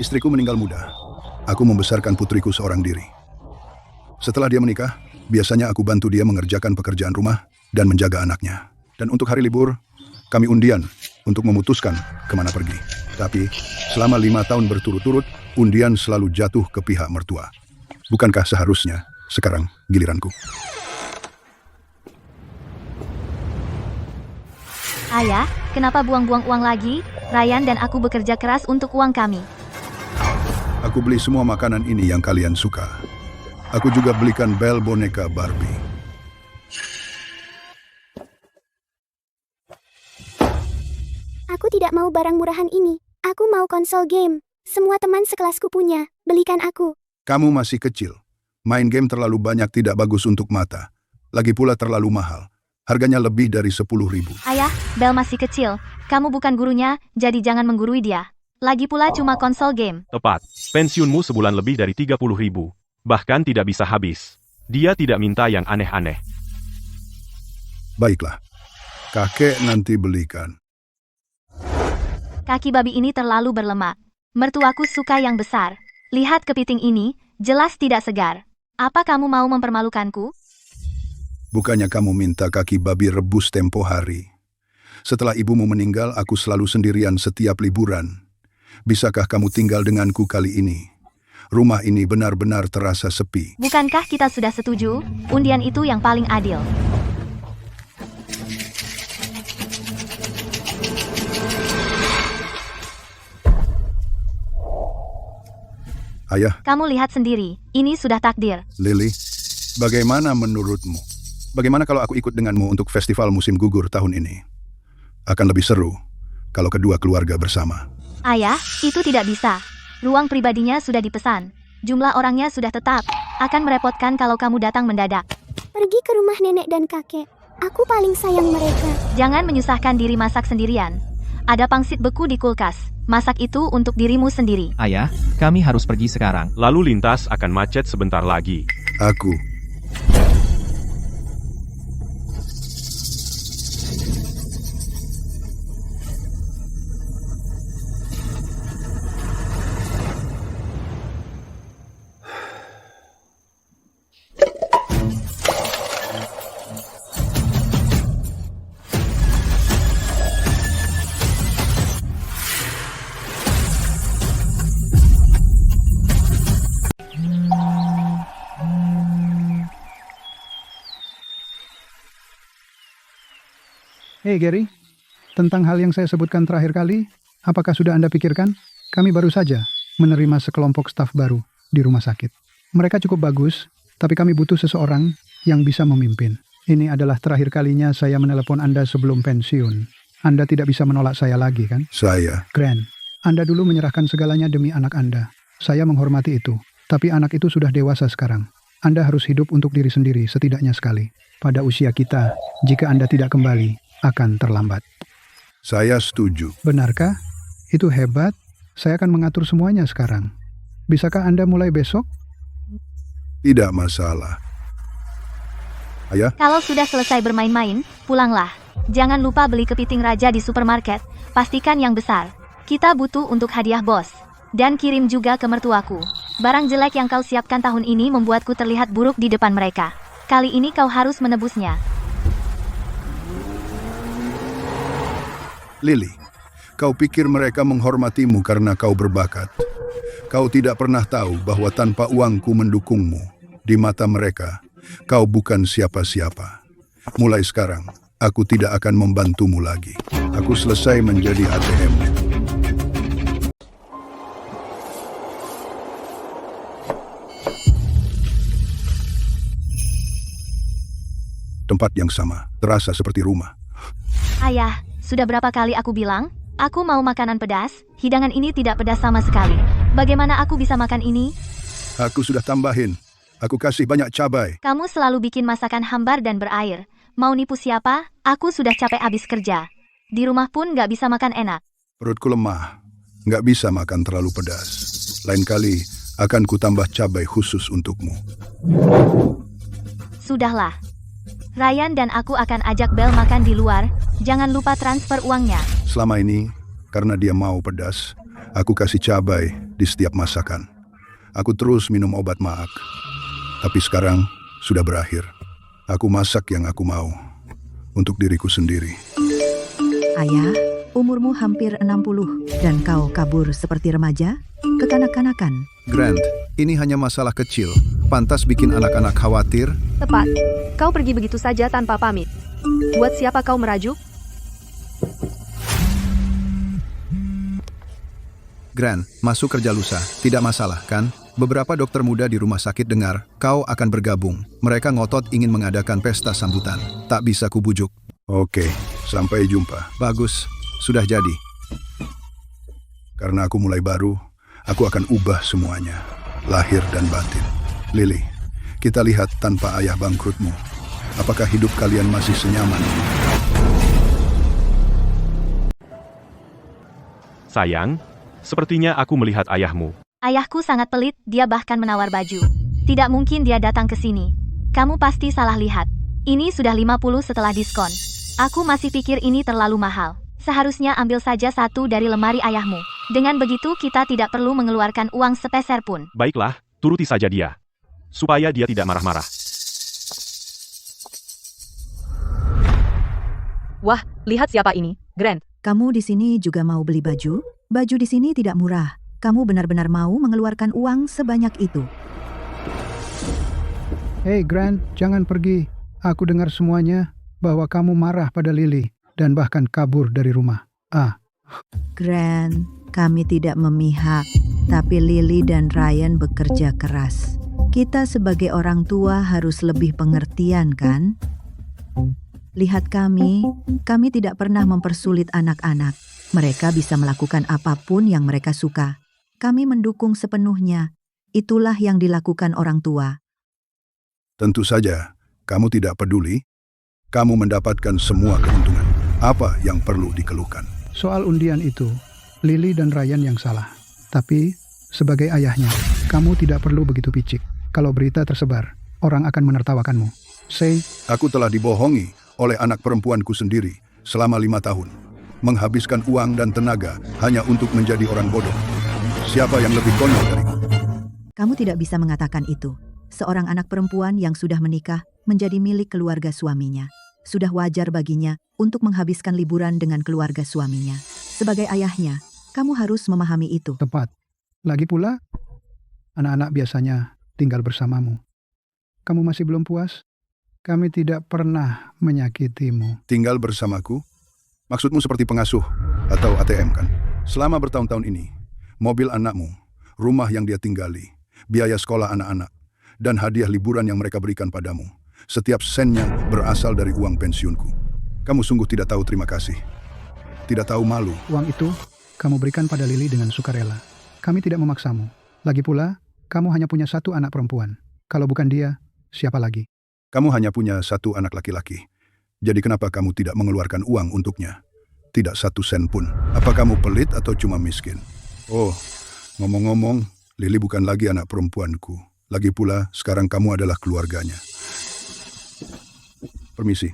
Istriku meninggal muda. Aku membesarkan putriku seorang diri. Setelah dia menikah, biasanya aku bantu dia mengerjakan pekerjaan rumah dan menjaga anaknya. Dan untuk hari libur, kami undian untuk memutuskan kemana pergi. Tapi selama 5 tahun berturut-turut, undian selalu jatuh ke pihak mertua. Bukankah seharusnya sekarang giliranku? Ayah, kenapa buang-buang uang lagi? Ryan dan aku bekerja keras untuk uang kami. Aku beli semua makanan ini yang kalian suka. Aku juga belikan Belle boneka Barbie. Aku tidak mau barang murahan ini. Aku mau konsol game. Semua teman sekelasku punya. Belikan aku. Kamu masih kecil. Main game terlalu banyak tidak bagus untuk mata. Lagi pula terlalu mahal. Harganya lebih dari 10.000. Ayah, Belle masih kecil. Kamu bukan gurunya, jadi jangan menggurui dia. Lagi pula cuma konsol game. Tepat. Pensiunmu sebulan lebih dari 30.000. Bahkan tidak bisa habis. Dia tidak minta yang aneh-aneh. Baiklah. Kakek nanti belikan. Kaki babi ini terlalu berlemak. Mertuaku suka yang besar. Lihat kepiting ini, jelas tidak segar. Apa kamu mau mempermalukanku? Bukannya kamu minta kaki babi rebus tempo hari. Setelah ibumu meninggal, aku selalu sendirian setiap liburan. Bisakah kamu tinggal denganku kali ini? Rumah ini benar-benar terasa sepi. Bukankah kita sudah setuju? Undian itu yang paling adil. Ayah, Kamu lihat sendiri, ini sudah takdir. Lily, bagaimana menurutmu? Bagaimana kalau aku ikut denganmu untuk festival musim gugur tahun ini? Akan lebih seru kalau kedua keluarga bersama. Ayah, itu tidak bisa. Ruang pribadinya sudah dipesan. Jumlah orangnya sudah tetap. Akan merepotkan kalau kamu datang mendadak. Pergi ke rumah nenek dan kakek. Aku paling sayang mereka. Jangan menyusahkan diri masak sendirian. Ada pangsit beku di kulkas. Masak itu untuk dirimu sendiri. Ayah, kami harus pergi sekarang. Lalu lintas akan macet sebentar lagi. Aku Hei Gary, tentang hal yang saya sebutkan terakhir kali, apakah sudah Anda pikirkan? Kami baru saja menerima sekelompok staf baru di rumah sakit. Mereka cukup bagus, tapi kami butuh seseorang yang bisa memimpin. Ini adalah terakhir kalinya saya menelepon Anda sebelum pensiun. Anda tidak bisa menolak saya lagi, kan? Saya. Grant, Anda dulu menyerahkan segalanya demi anak Anda. Saya menghormati itu, tapi anak itu sudah dewasa sekarang. Anda harus hidup untuk diri sendiri setidaknya sekali. Pada usia kita, jika Anda tidak kembali, akan terlambat. Saya setuju. Benarkah? Itu hebat. Saya akan mengatur semuanya sekarang. Bisakah Anda mulai besok? Tidak masalah. Ayah, Kalau sudah selesai bermain-main, pulanglah. Jangan lupa beli kepiting raja di supermarket. Pastikan yang besar. Kita butuh untuk hadiah bos. Dan kirim juga ke mertuaku. Barang jelek yang kau siapkan tahun ini membuatku terlihat buruk di depan mereka. Kali ini kau harus menebusnya. Lily, kau pikir mereka menghormatimu karena kau berbakat. Kau tidak pernah tahu bahwa tanpa uangku mendukungmu, di mata mereka, kau bukan siapa-siapa. Mulai sekarang, aku tidak akan membantumu lagi. Aku selesai menjadi ATM. Tempat yang sama, terasa seperti rumah. Ayah, sudah berapa kali aku bilang? Aku mau makanan pedas. Hidangan ini tidak pedas sama sekali. Bagaimana aku bisa makan ini? Aku sudah tambahin. Aku kasih banyak cabai. Kamu selalu bikin masakan hambar dan berair. Mau nipu siapa? Aku sudah capek habis kerja. Di rumah pun nggak bisa makan enak. Perutku lemah. Nggak bisa makan terlalu pedas. Lain kali akan kutambah cabai khusus untukmu. Sudahlah. Ryan dan aku akan ajak Belle makan di luar. Jangan lupa transfer uangnya. Selama ini, karena dia mau pedas, aku kasih cabai di setiap masakan. Aku terus minum obat maak. Tapi sekarang sudah berakhir. Aku masak yang aku mau. Untuk diriku sendiri. Ayah, umurmu hampir 60 dan kau kabur seperti remaja? Kekanak-kanakan. Grant, ini hanya masalah kecil. Pantas bikin anak-anak khawatir. Tepat. Kau pergi begitu saja tanpa pamit. Buat siapa kau merajuk? Grant, masuk kerja lusa. Tidak masalah, kan? Beberapa dokter muda di rumah sakit dengar kau akan bergabung. Mereka ngotot ingin mengadakan pesta sambutan. Tak bisa kubujuk. Oke, sampai jumpa. Bagus, sudah jadi. Karena aku mulai baru, aku akan ubah semuanya. Lahir dan batin. Lily, kita lihat tanpa ayah bangkrutmu. Apakah hidup kalian masih senyaman? Sayang, sepertinya aku melihat ayahmu. Ayahku sangat pelit, dia bahkan menawar baju. Tidak mungkin dia datang ke sini. Kamu pasti salah lihat. Ini sudah 50 setelah diskon. Aku masih pikir ini terlalu mahal. Seharusnya ambil saja satu dari lemari ayahmu. Dengan begitu kita tidak perlu mengeluarkan uang sepeser pun. Baiklah, turuti saja dia. Supaya dia tidak marah-marah. Wah, lihat siapa ini, Grant. Kamu di sini juga mau beli baju? Baju di sini tidak murah. Kamu benar-benar mau mengeluarkan uang sebanyak itu? Hei Grant, jangan pergi. Aku dengar semuanya bahwa kamu marah pada Lily dan bahkan kabur dari rumah. Grant, kami tidak memihak, tapi Lily dan Ryan bekerja keras. Kita sebagai orang tua harus lebih pengertian, kan? Lihat kami tidak pernah mempersulit anak-anak. Mereka bisa melakukan apapun yang mereka suka. Kami mendukung sepenuhnya. Itulah yang dilakukan orang tua. Tentu saja, kamu tidak peduli. Kamu mendapatkan semua keuntungan. Apa yang perlu dikeluhkan? Soal undian itu, Lily dan Ryan yang salah. Tapi, sebagai ayahnya, kamu tidak perlu begitu picik. Kalau berita tersebar, orang akan menertawakanmu. Aku telah dibohongi oleh anak perempuanku sendiri selama 5 tahun. Menghabiskan uang dan tenaga hanya untuk menjadi orang bodoh. Siapa yang lebih konyol dariku? Kamu tidak bisa mengatakan itu. Seorang anak perempuan yang sudah menikah menjadi milik keluarga suaminya. Sudah wajar baginya untuk menghabiskan liburan dengan keluarga suaminya. Sebagai ayahnya, kamu harus memahami itu. Tepat. Lagi pula, anak-anak biasanya tinggal bersamamu. Kamu masih belum puas? Kami tidak pernah menyakitimu. Tinggal bersamaku? Maksudmu seperti pengasuh atau ATM, kan? Selama bertahun-tahun ini, mobil anakmu, rumah yang dia tinggali, biaya sekolah anak-anak, dan hadiah liburan yang mereka berikan padamu. Setiap sennya berasal dari uang pensiunku. Kamu sungguh tidak tahu terima kasih. Tidak tahu malu. Uang itu kamu berikan pada Lily dengan sukarela. Kami tidak memaksamu. Lagi pula, kamu hanya punya satu anak perempuan. Kalau bukan dia, siapa lagi? Kamu hanya punya satu anak laki-laki. Jadi kenapa kamu tidak mengeluarkan uang untuknya? Tidak 1 sen pun. Apa kamu pelit atau cuma miskin? Oh, ngomong-ngomong, Lily bukan lagi anak perempuanku. Lagi pula, sekarang kamu adalah keluarganya. Permisi,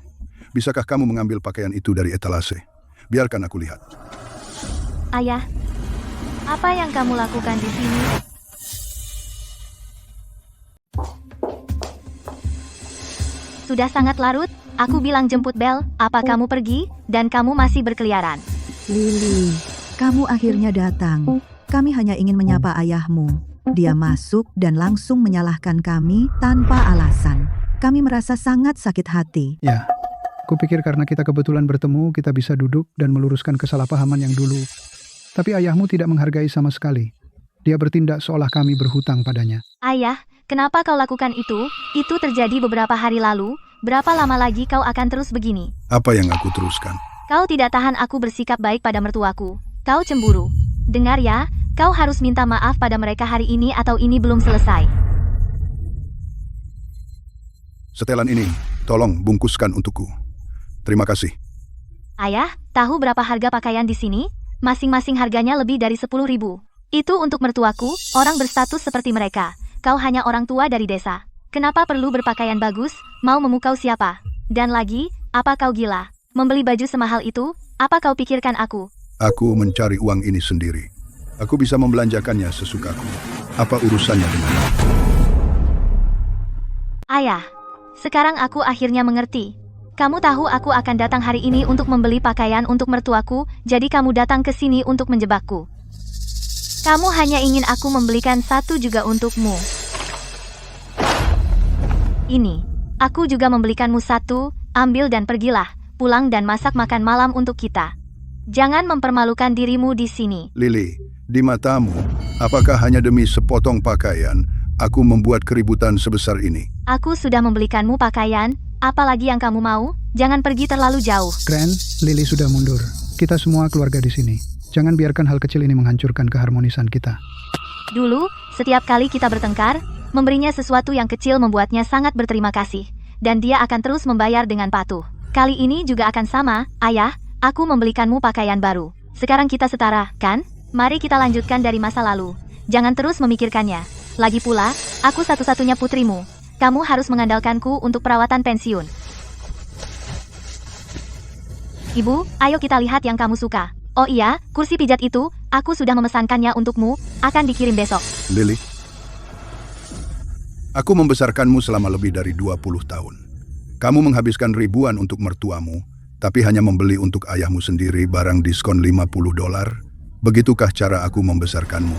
bisakah kamu mengambil pakaian itu dari etalase? Biarkan aku lihat. Ayah, apa yang kamu lakukan di sini? Sudah sangat larut, aku bilang jemput Bel, apa kamu pergi, dan kamu masih berkeliaran. Lily, kamu akhirnya datang. Kami hanya ingin menyapa ayahmu. Dia masuk dan langsung menyalahkan kami tanpa alasan. Kami merasa sangat sakit hati. Ya, kupikir karena kita kebetulan bertemu, kita bisa duduk dan meluruskan kesalahpahaman yang dulu. Tapi ayahmu tidak menghargai sama sekali. Dia bertindak seolah kami berhutang padanya. Ayah, kenapa kau lakukan itu? Itu terjadi beberapa hari lalu. Berapa lama lagi kau akan terus begini? Apa yang aku teruskan? Kau tidak tahan aku bersikap baik pada mertuaku. Kau cemburu. Dengar ya, kau harus minta maaf pada mereka hari ini atau ini belum selesai. Setelan ini, tolong bungkuskan untukku. Terima kasih. Ayah, tahu berapa harga pakaian di sini? Masing-masing harganya lebih dari 10.000. Itu untuk mertuaku, orang berstatus seperti mereka. Kau hanya orang tua dari desa. Kenapa perlu berpakaian bagus? Mau memukau siapa? Dan lagi, apa kau gila? Membeli baju semahal itu? Apa kau pikirkan aku? Aku mencari uang ini sendiri. Aku bisa membelanjakannya sesukaku. Apa urusannya denganmu? Ayah, sekarang aku akhirnya mengerti. Kamu tahu aku akan datang hari ini untuk membeli pakaian untuk mertuaku, jadi kamu datang ke sini untuk menjebakku. Kamu hanya ingin aku membelikan satu juga untukmu. Ini, aku juga membelikanmu satu, ambil dan pergilah, pulang dan masak makan malam untuk kita. Jangan mempermalukan dirimu di sini. Lily, di matamu, apakah hanya demi sepotong pakaian, aku membuat keributan sebesar ini? Aku sudah membelikanmu pakaian, apalagi yang kamu mau, jangan pergi terlalu jauh. Grand, Lily sudah mundur. Kita semua keluarga di sini. Jangan biarkan hal kecil ini menghancurkan keharmonisan kita. Dulu, setiap kali kita bertengkar, memberinya sesuatu yang kecil membuatnya sangat berterima kasih, dan dia akan terus membayar dengan patuh. Kali ini juga akan sama, Ayah, aku membelikanmu pakaian baru. Sekarang kita setara, kan? Mari kita lanjutkan dari masa lalu. Jangan terus memikirkannya. Lagi pula, aku satu-satunya putrimu. Kamu harus mengandalkanku untuk perawatan pensiun. Ibu, ayo kita lihat yang kamu suka. Oh iya, kursi pijat itu, aku sudah memesankannya untukmu, akan dikirim besok. Lily, aku membesarkanmu selama lebih dari 20 tahun. Kamu menghabiskan ribuan untuk mertuamu, tapi hanya membeli untuk ayahmu sendiri barang diskon $50. Begitukah cara aku membesarkanmu?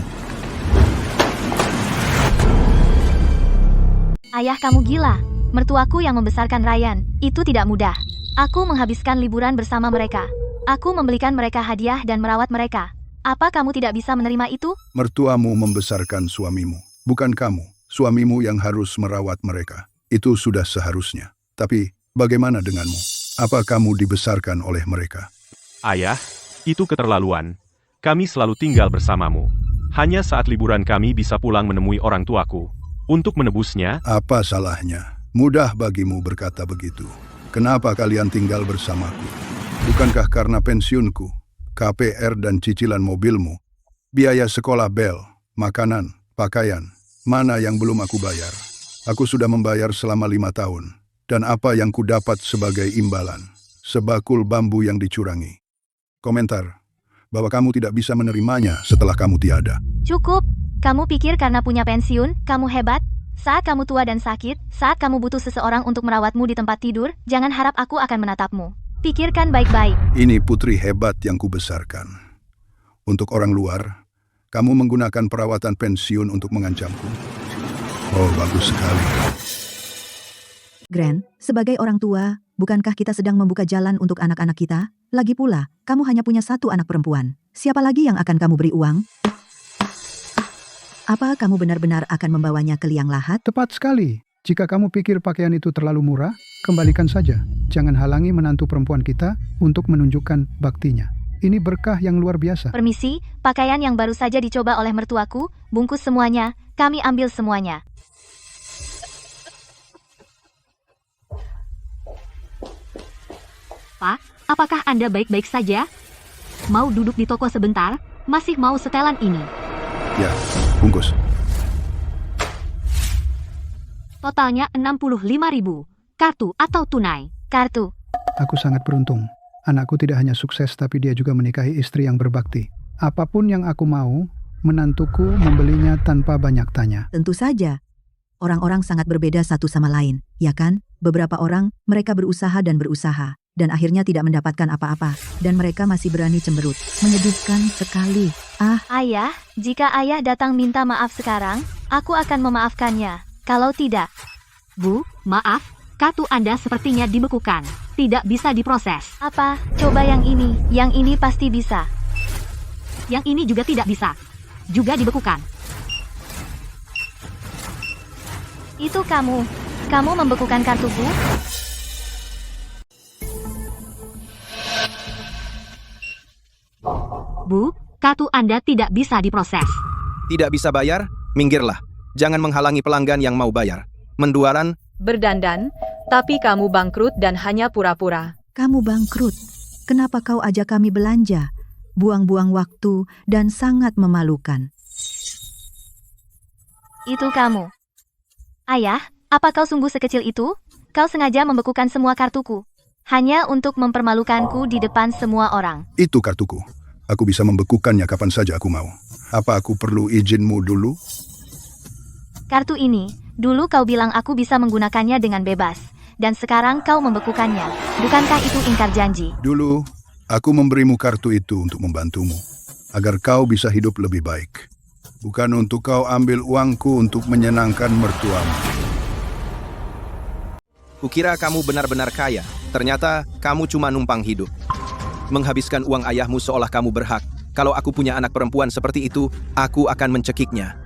Ayah, kamu gila. Mertuaku yang membesarkan Ryan, itu tidak mudah. Aku menghabiskan liburan bersama mereka. Aku membelikan mereka hadiah dan merawat mereka. Apa kamu tidak bisa menerima itu? Mertuamu membesarkan suamimu, bukan kamu. Suamimu yang harus merawat mereka. Itu sudah seharusnya. Tapi, bagaimana denganmu? Apa kamu dibesarkan oleh mereka? Ayah, itu keterlaluan. Kami selalu tinggal bersamamu. Hanya saat liburan kami bisa pulang menemui orang tuaku. Untuk menebusnya, Apa salahnya? Mudah bagimu berkata begitu. Kenapa kalian tinggal bersamaku? Bukankah karena pensiunku, KPR dan cicilan mobilmu, biaya sekolah Bel, makanan, pakaian, mana yang belum aku bayar? Aku sudah membayar selama 5 tahun. Dan apa yang ku dapat sebagai imbalan? Sebakul bambu yang dicurangi. Komentar, bahwa kamu tidak bisa menerimanya setelah kamu tiada. Cukup. Kamu pikir karena punya pensiun, kamu hebat? Saat kamu tua dan sakit, saat kamu butuh seseorang untuk merawatmu di tempat tidur, jangan harap aku akan menatapmu. Pikirkan baik-baik. Ini putri hebat yang kubesarkan. Untuk orang luar, kamu menggunakan perawatan pensiun untuk mengancamku. Oh, bagus sekali. Grand, sebagai orang tua, bukankah kita sedang membuka jalan untuk anak-anak kita? Lagi pula, kamu hanya punya satu anak perempuan. Siapa lagi yang akan kamu beri uang? Apa kamu benar-benar akan membawanya ke liang lahat? Tepat sekali. Jika kamu pikir pakaian itu terlalu murah, kembalikan saja. Jangan halangi menantu perempuan kita untuk menunjukkan baktinya. Ini berkah yang luar biasa. Permisi, pakaian yang baru saja dicoba oleh mertuaku, bungkus semuanya, kami ambil semuanya. Pak, apakah Anda baik-baik saja? Mau duduk di toko sebentar? Masih mau setelan ini? Ya, bungkus. Totalnya 65.000. Kartu atau tunai? Kartu. Aku sangat beruntung. Anakku tidak hanya sukses tapi dia juga menikahi istri yang berbakti. Apapun yang aku mau, menantuku membelinya tanpa banyak tanya. Tentu saja. Orang-orang sangat berbeda satu sama lain, ya kan? Beberapa orang, mereka berusaha dan akhirnya tidak mendapatkan apa-apa. Dan mereka masih berani cemberut. Menyedihkan sekali. Ayah, jika ayah datang minta maaf sekarang, aku akan memaafkannya. Kalau tidak, Bu, maaf, kartu Anda sepertinya dibekukan. Tidak bisa diproses. apa? Coba yang ini. Yang ini pasti bisa. Yang ini juga tidak bisa. Juga dibekukan. Itu kamu. Kamu membekukan kartuku? Bu, kartu Anda tidak bisa diproses. Tidak bisa bayar? Minggirlah. Jangan menghalangi pelanggan yang mau bayar. Menduaran, Berdandan, tapi kamu bangkrut dan hanya pura-pura. Kamu bangkrut. Kenapa kau ajak kami belanja? Buang-buang waktu dan sangat memalukan. Itu kamu. Ayah, apa kau sungguh sekecil itu? Kau sengaja membekukan semua kartuku. Hanya untuk mempermalukanku di depan semua orang. Itu kartuku. Aku bisa membekukannya kapan saja aku mau. Apa aku perlu izinmu dulu? Kartu ini, dulu kau bilang aku bisa menggunakannya dengan bebas. Dan sekarang kau membekukannya. Bukankah itu ingkar janji? Dulu, aku memberimu kartu itu untuk membantumu. Agar kau bisa hidup lebih baik. Bukan untuk kau ambil uangku untuk menyenangkan mertuamu. Kukira kamu benar-benar kaya. Ternyata kamu cuma numpang hidup. Menghabiskan uang ayahmu seolah kamu berhak. Kalau aku punya anak perempuan seperti itu, aku akan mencekiknya.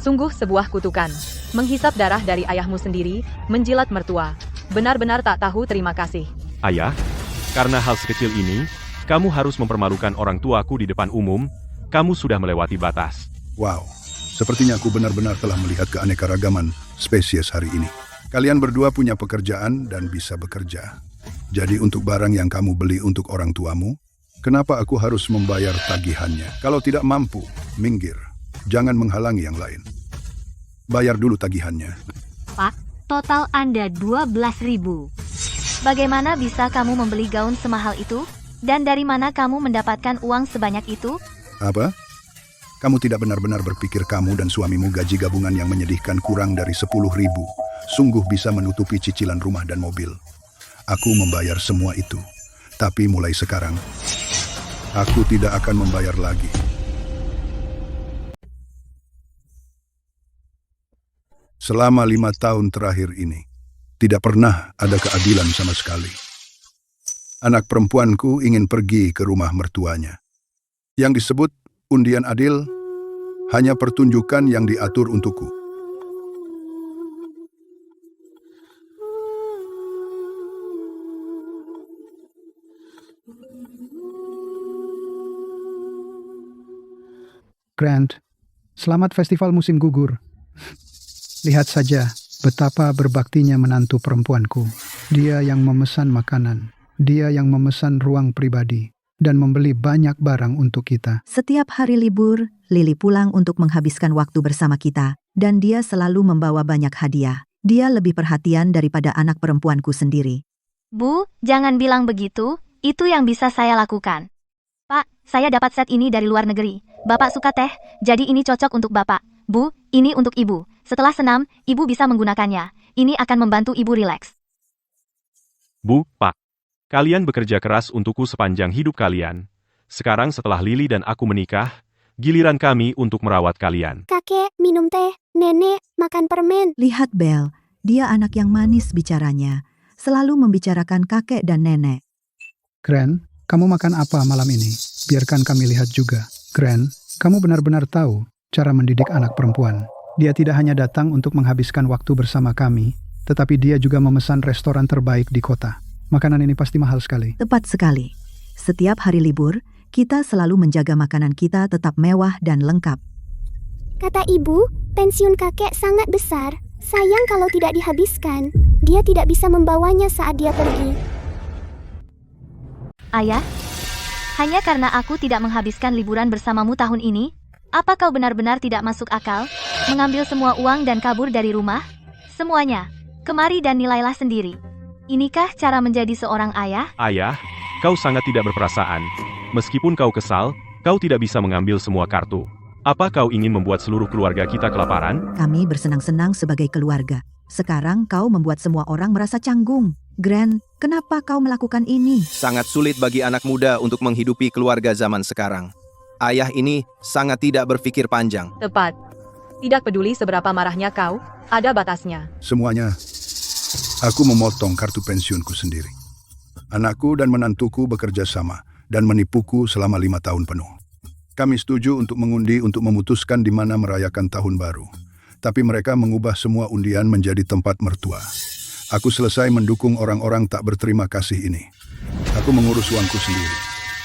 Sungguh sebuah kutukan. Menghisap darah dari ayahmu sendiri, menjilat mertua. Benar-benar tak tahu terima kasih. Ayah, karena hal sekecil ini, kamu harus mempermalukan orang tuaku di depan umum. Kamu sudah melewati batas. Wow, sepertinya aku benar-benar telah melihat keanekaragaman spesies hari ini. Kalian berdua punya pekerjaan dan bisa bekerja. Jadi untuk barang yang kamu beli untuk orang tuamu, kenapa aku harus membayar tagihannya? Kalau tidak mampu, minggir. Jangan menghalangi yang lain. Bayar dulu tagihannya. Pak, total Anda 12.000. Bagaimana bisa kamu membeli gaun semahal itu? Dan dari mana kamu mendapatkan uang sebanyak itu? Apa? Kamu tidak benar-benar berpikir kamu dan suamimu gaji gabungan yang menyedihkan kurang dari 10.000 sungguh bisa menutupi cicilan rumah dan mobil. Aku membayar semua itu. Tapi mulai sekarang, aku tidak akan membayar lagi. Selama 5 tahun terakhir ini, tidak pernah ada keadilan sama sekali. Anak perempuanku ingin pergi ke rumah mertuanya. Yang disebut undian adil hanya pertunjukan yang diatur untukku. Grant, selamat festival musim gugur. Lihat saja betapa berbaktinya menantu perempuanku. Dia yang memesan makanan, dia yang memesan ruang pribadi, dan membeli banyak barang untuk kita. Setiap hari libur, Lily pulang untuk menghabiskan waktu bersama kita, dan dia selalu membawa banyak hadiah. Dia lebih perhatian daripada anak perempuanku sendiri. Bu, jangan bilang begitu. Itu yang bisa saya lakukan. Pak, saya dapat set ini dari luar negeri. Bapak suka teh, jadi ini cocok untuk Bapak. Bu, ini untuk Ibu. Setelah senam, Ibu bisa menggunakannya. Ini akan membantu Ibu rileks. Bu, Pak. Kalian bekerja keras untukku sepanjang hidup kalian. Sekarang setelah Lily dan aku menikah, giliran kami untuk merawat kalian. Kakek, minum teh. Nenek, makan permen. Lihat Belle, dia anak yang manis bicaranya. Selalu membicarakan kakek dan nenek. Grant, kamu makan apa malam ini? Biarkan kami lihat juga. Grant, kamu benar-benar tahu cara mendidik anak perempuan. Dia tidak hanya datang untuk menghabiskan waktu bersama kami, tetapi dia juga memesan restoran terbaik di kota. Makanan ini pasti mahal sekali. Tepat sekali. Setiap hari libur, kita selalu menjaga makanan kita tetap mewah dan lengkap. Kata ibu, pensiun kakek sangat besar. Sayang kalau tidak dihabiskan. Dia tidak bisa membawanya saat dia pergi. Ayah, hanya karena aku tidak menghabiskan liburan bersamamu tahun ini, apa kau benar-benar tidak masuk akal? Mengambil semua uang dan kabur dari rumah? Semuanya. Kemari dan nilailah sendiri. Inikah cara menjadi seorang ayah? Ayah, kau sangat tidak berperasaan. Meskipun kau kesal, kau tidak bisa mengambil semua kartu. Apa kau ingin membuat seluruh keluarga kita kelaparan? Kami bersenang-senang sebagai keluarga. Sekarang kau membuat semua orang merasa canggung. Grant, kenapa kau melakukan ini? Sangat sulit bagi anak muda untuk menghidupi keluarga zaman sekarang. Ayah ini sangat tidak berpikir panjang. Tepat. Tidak peduli seberapa marahnya kau, ada batasnya. Semuanya, aku memotong kartu pensiunku sendiri. Anakku dan menantuku bekerja sama dan menipuku selama 5 tahun penuh. Kami setuju untuk mengundi untuk memutuskan di mana merayakan tahun baru. Tapi mereka mengubah semua undian menjadi tempat mertua. Aku selesai mendukung orang-orang tak berterima kasih ini. Aku mengurus uangku sendiri.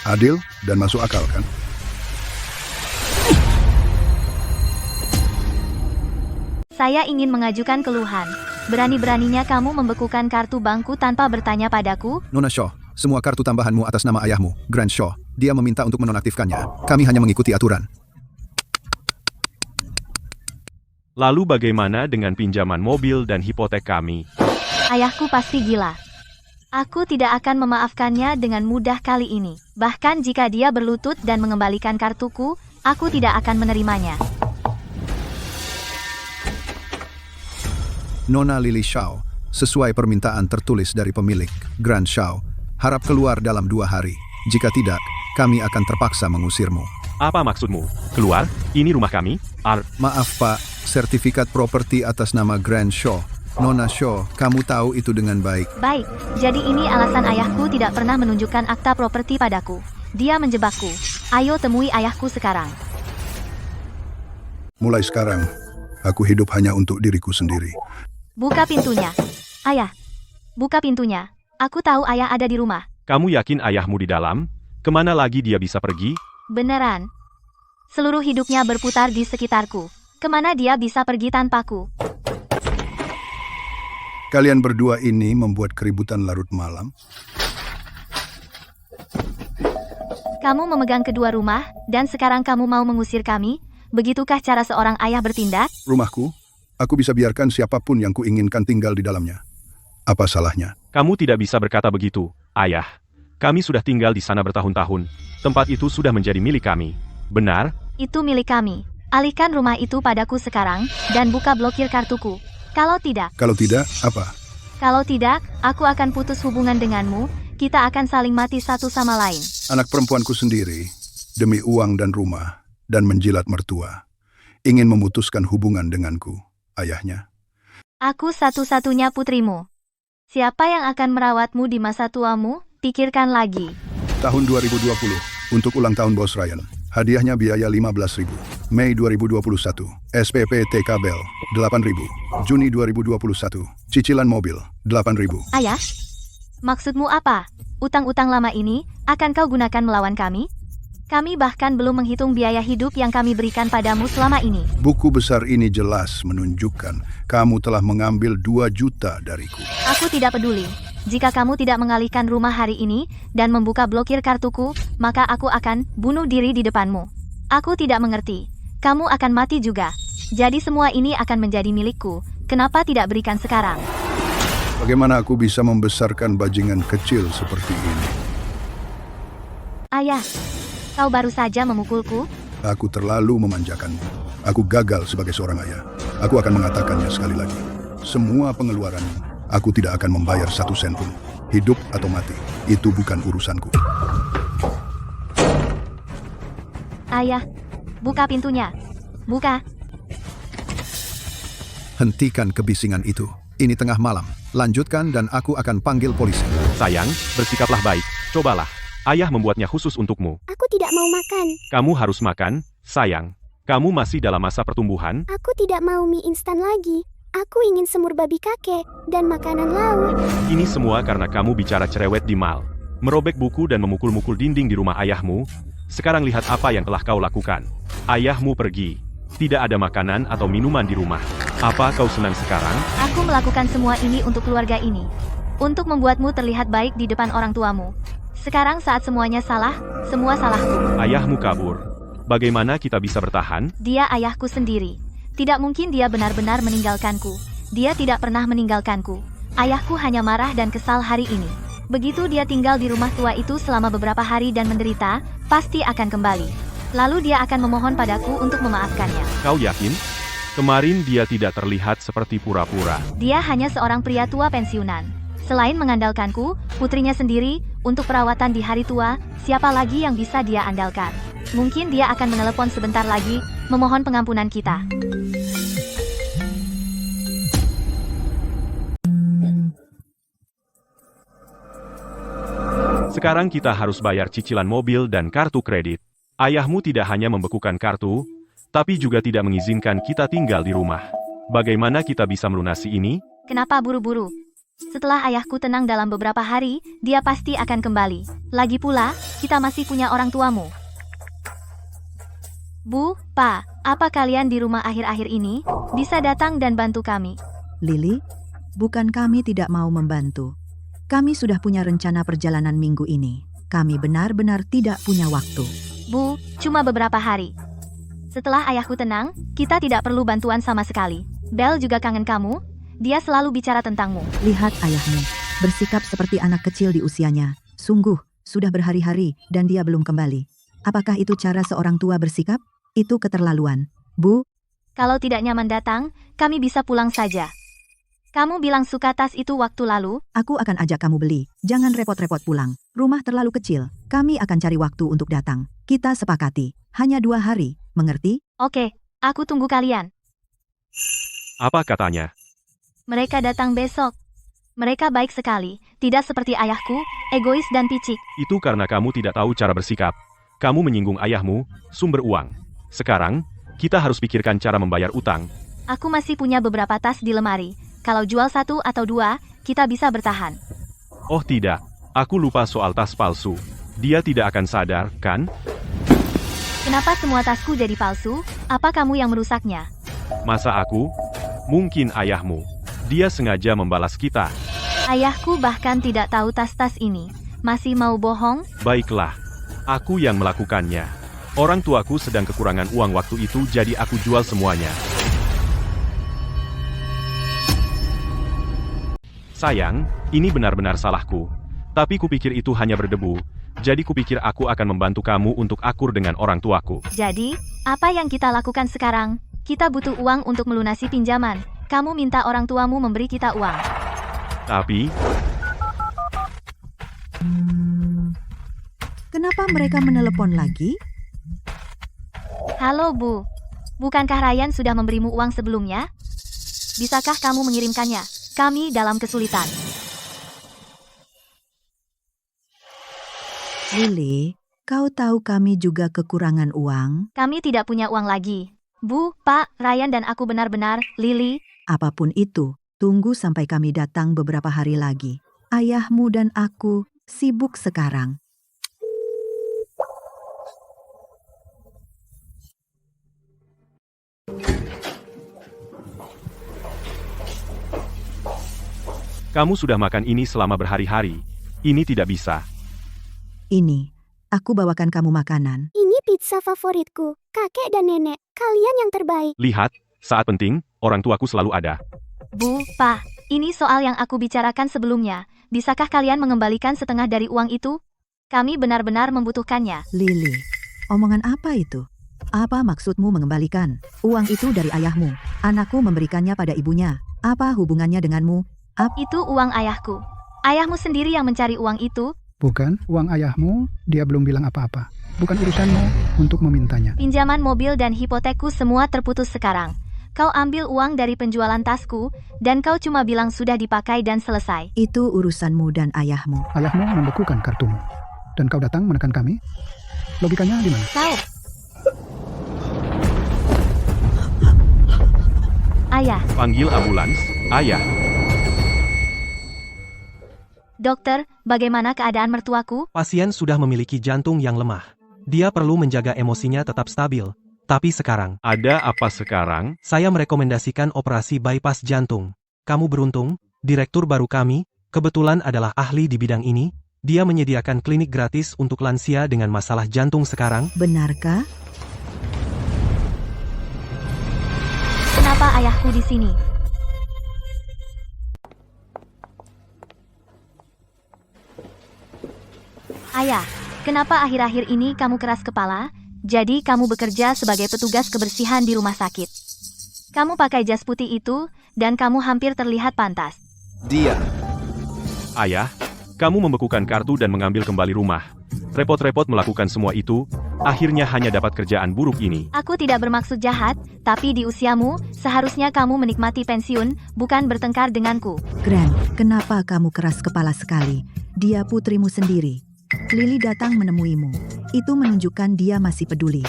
Adil dan masuk akal, kan? Saya ingin mengajukan keluhan. Berani-beraninya kamu membekukan kartu bankku tanpa bertanya padaku? Nona Shaw, semua kartu tambahanmu atas nama ayahmu, Grant Shaw. Dia meminta untuk menonaktifkannya. Kami hanya mengikuti aturan. Lalu bagaimana dengan pinjaman mobil dan hipotek kami? Ayahku pasti gila. Aku tidak akan memaafkannya dengan mudah kali ini. Bahkan jika dia berlutut dan mengembalikan kartuku, aku tidak akan menerimanya. Nona Lily Xiao, sesuai permintaan tertulis dari pemilik, Grand Xiao, harap keluar dalam 2 hari. Jika tidak, kami akan terpaksa mengusirmu. Apa maksudmu? Keluar? Ini rumah kami? Maaf Pak, sertifikat properti atas nama Grand Xiao. Nona Xiao, kamu tahu itu dengan baik. Baik, jadi ini alasan ayahku tidak pernah menunjukkan akta properti padaku. Dia menjebakku. Ayo temui ayahku sekarang. Mulai sekarang, aku hidup hanya untuk diriku sendiri. Buka pintunya. Ayah, buka pintunya. Aku tahu ayah ada di rumah. Kamu yakin ayahmu di dalam? Kemana lagi dia bisa pergi? Beneran. Seluruh hidupnya berputar di sekitarku. Kemana dia bisa pergi tanpaku? Kalian berdua ini membuat keributan larut malam. Kamu memegang kedua rumah, dan sekarang kamu mau mengusir kami? Begitukah cara seorang ayah bertindak? Rumahku, aku bisa biarkan siapapun yang kuinginkan tinggal di dalamnya. Apa salahnya? Kamu tidak bisa berkata begitu, ayah. Kami sudah tinggal di sana bertahun-tahun. Tempat itu sudah menjadi milik kami. Benar? Itu milik kami. Alihkan rumah itu padaku sekarang, dan buka blokir kartuku. Kalau tidak, apa? Kalau tidak, aku akan putus hubungan denganmu. Kita akan saling mati satu sama lain. Anak perempuanku sendiri, demi uang dan rumah, dan menjilat mertua, ingin memutuskan hubungan denganku, ayahnya. Aku satu-satunya putrimu. Siapa yang akan merawatmu di masa tuamu? Pikirkan lagi. Tahun 2020, untuk ulang tahun Bos Ryan. Hadiahnya biaya 15.000. Mei 2021, SPP TK Bell, 8.000. Juni 2021, cicilan mobil, 8.000. Ayah, maksudmu apa? Utang-utang lama ini akan kau gunakan melawan kami? Kami bahkan belum menghitung biaya hidup yang kami berikan padamu selama ini. Buku besar ini jelas menunjukkan kamu telah mengambil 2 juta dariku. Aku tidak peduli. Jika kamu tidak mengalihkan rumah hari ini dan membuka blokir kartuku, maka aku akan bunuh diri di depanmu. Aku tidak mengerti. Kamu akan mati juga. Jadi semua ini akan menjadi milikku. Kenapa tidak berikan sekarang? Bagaimana aku bisa membesarkan bajingan kecil seperti ini? Ayah, kau baru saja memukulku? Aku terlalu memanjakanmu. Aku gagal sebagai seorang ayah. Aku akan mengatakannya sekali lagi. Semua pengeluaranmu, aku tidak akan membayar 1 sen pun. Hidup atau mati, itu bukan urusanku. Ayah, buka pintunya. Buka. Hentikan kebisingan itu. Ini tengah malam. Lanjutkan dan aku akan panggil polisi. Sayang, bersikaplah baik. Cobalah. Ayah membuatnya khusus untukmu. Aku tidak mau makan. Kamu harus makan, sayang. Kamu masih dalam masa pertumbuhan. Aku tidak mau mie instan lagi. Aku ingin semur babi kakek dan makanan laut. Ini semua karena kamu bicara cerewet di mal. Merobek buku dan memukul-mukul dinding di rumah ayahmu. Sekarang lihat apa yang telah kau lakukan. Ayahmu pergi. Tidak ada makanan atau minuman di rumah. Apa kau senang sekarang? Aku melakukan semua ini untuk keluarga ini. Untuk membuatmu terlihat baik di depan orang tuamu. Sekarang saat semuanya salah, semua salahku. Ayahmu kabur. Bagaimana kita bisa bertahan? Dia ayahku sendiri. Tidak mungkin dia benar-benar meninggalkanku. Dia tidak pernah meninggalkanku. Ayahku hanya marah dan kesal hari ini. Begitu dia tinggal di rumah tua itu selama beberapa hari dan menderita, pasti akan kembali. Lalu dia akan memohon padaku untuk memaafkannya. Kau yakin? Kemarin dia tidak terlihat seperti pura-pura. Dia hanya seorang pria tua pensiunan. Selain mengandalkanku, putrinya sendiri, untuk perawatan di hari tua, siapa lagi yang bisa dia andalkan? Mungkin dia akan menelepon sebentar lagi, memohon pengampunan kita. Sekarang kita harus bayar cicilan mobil dan kartu kredit. Ayahmu tidak hanya membekukan kartu, tapi juga tidak mengizinkan kita tinggal di rumah. Bagaimana kita bisa melunasi ini? Kenapa buru-buru? Setelah ayahku tenang dalam beberapa hari, dia pasti akan kembali. Lagi pula, kita masih punya orang tuamu. Bu, Pak, apa kalian di rumah akhir-akhir ini? Bisa datang dan bantu kami. Lily, bukan kami tidak mau membantu. Kami sudah punya rencana perjalanan minggu ini. Kami benar-benar tidak punya waktu. Bu, cuma beberapa hari. Setelah ayahku tenang, kita tidak perlu bantuan sama sekali. Belle juga kangen kamu. Dia selalu bicara tentangmu. Lihat ayahmu. bersikap seperti anak kecil di usianya. Sungguh, sudah berhari-hari dan dia belum kembali. Apakah itu cara seorang tua bersikap? Itu keterlaluan. Bu, Kalau tidak nyaman datang, kami bisa pulang saja. Kamu bilang suka tas itu waktu lalu? aku akan ajak kamu beli. Jangan repot-repot pulang. Rumah terlalu kecil. Kami akan cari waktu untuk datang. Kita sepakati. Hanya 2 hari. Mengerti? Oke, aku tunggu kalian. Apa katanya? Mereka datang besok. Mereka baik sekali, tidak seperti ayahku, egois dan picik. Itu karena kamu tidak tahu cara bersikap. Kamu menyinggung ayahmu, sumber uang. Sekarang, kita harus pikirkan cara membayar utang. Aku masih punya beberapa tas di lemari. Kalau jual 1 atau 2, kita bisa bertahan. Oh tidak, aku lupa soal tas palsu. Dia tidak akan sadar, kan? Kenapa semua tasku jadi palsu? Apa kamu yang merusaknya? Masa aku? Mungkin ayahmu. Dia sengaja membalas kita. Ayahku bahkan tidak tahu tas-tas ini. Masih mau bohong? Baiklah, aku yang melakukannya. Orang tuaku sedang kekurangan uang waktu itu, jadi aku jual semuanya. Sayang, ini benar-benar salahku. Tapi kupikir itu hanya berdebu, jadi kupikir aku akan membantu kamu untuk akur dengan orang tuaku. Jadi, apa yang kita lakukan sekarang? Kita butuh uang untuk melunasi pinjaman. Kamu minta orang tuamu memberi kita uang. Tapi, Kenapa mereka menelepon lagi? Halo Bu, bukankah Ryan sudah memberimu uang sebelumnya? Bisakah kamu mengirimkannya? Kami dalam kesulitan. Lily, kau tahu kami juga kekurangan uang? Kami tidak punya uang lagi. Bu, Pak, Ryan dan aku benar-benar, Lily. Apapun itu, tunggu sampai kami datang beberapa hari lagi. Ayahmu dan aku sibuk sekarang. kamu sudah makan ini selama berhari-hari. Ini tidak bisa. Ini, aku bawakan kamu makanan. Ini pizza favoritku. Kakek dan nenek, kalian yang terbaik. Lihat, saat penting, orang tuaku selalu ada. Bu, Pak, ini soal yang aku bicarakan sebelumnya. Bisakah kalian mengembalikan setengah dari uang itu? Kami benar-benar membutuhkannya. Lily, omongan apa itu? Apa maksudmu mengembalikan? Uang itu dari ayahmu. Anakku memberikannya pada ibunya. Apa hubungannya denganmu? Itu uang ayahku. Ayahmu sendiri yang mencari uang itu. Bukan, uang ayahmu, dia belum bilang apa-apa. Bukan urusanmu untuk memintanya. Pinjaman mobil dan hipotekku semua terputus sekarang. Kau ambil uang dari penjualan tasku, dan kau cuma bilang sudah dipakai dan selesai. Itu urusanmu dan ayahmu. Ayahmu membekukan kartumu. Dan kau datang menekan kami? Logikanya di mana? Kau. Ayah. Panggil ambulans, ayah. Dokter, bagaimana keadaan mertuaku? Pasien sudah memiliki jantung yang lemah. Dia perlu menjaga emosinya tetap stabil. Tapi sekarang, Ada apa sekarang? saya merekomendasikan operasi bypass jantung. Kamu beruntung, direktur baru kami, kebetulan adalah ahli di bidang ini. Dia menyediakan klinik gratis untuk lansia dengan masalah jantung sekarang. Benarkah? Kenapa ayahku di sini? Ayah, kenapa akhir-akhir ini kamu keras kepala? Jadi kamu bekerja sebagai petugas kebersihan di rumah sakit. Kamu pakai jas putih itu, dan kamu hampir terlihat pantas. Dia. Ayah, kamu membekukan kartu dan mengambil kembali rumah. Repot-repot melakukan semua itu, akhirnya hanya dapat kerjaan buruk ini. Aku tidak bermaksud jahat, tapi di usiamu, seharusnya kamu menikmati pensiun, bukan bertengkar denganku. Gran, kenapa kamu keras kepala sekali? Dia putrimu sendiri. Lily datang menemuimu. Itu menunjukkan dia masih peduli.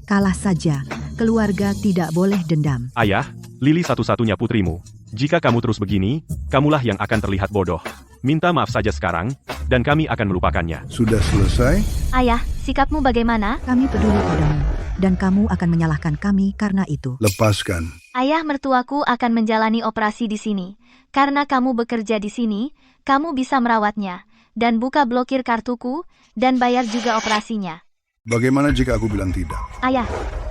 Kalah saja, keluarga tidak boleh dendam. Ayah, Lily satu-satunya putrimu. Jika kamu terus begini, kamulah yang akan terlihat bodoh. Minta maaf saja sekarang, dan kami akan melupakannya. Sudah selesai? Ayah, sikapmu bagaimana? Kami peduli padamu, dan kamu akan menyalahkan kami karena itu. Lepaskan. Ayah mertuaku akan menjalani operasi di sini. Karena kamu bekerja di sini, kamu bisa merawatnya, dan buka blokir kartuku, dan bayar juga operasinya. Bagaimana jika aku bilang tidak? Ayah,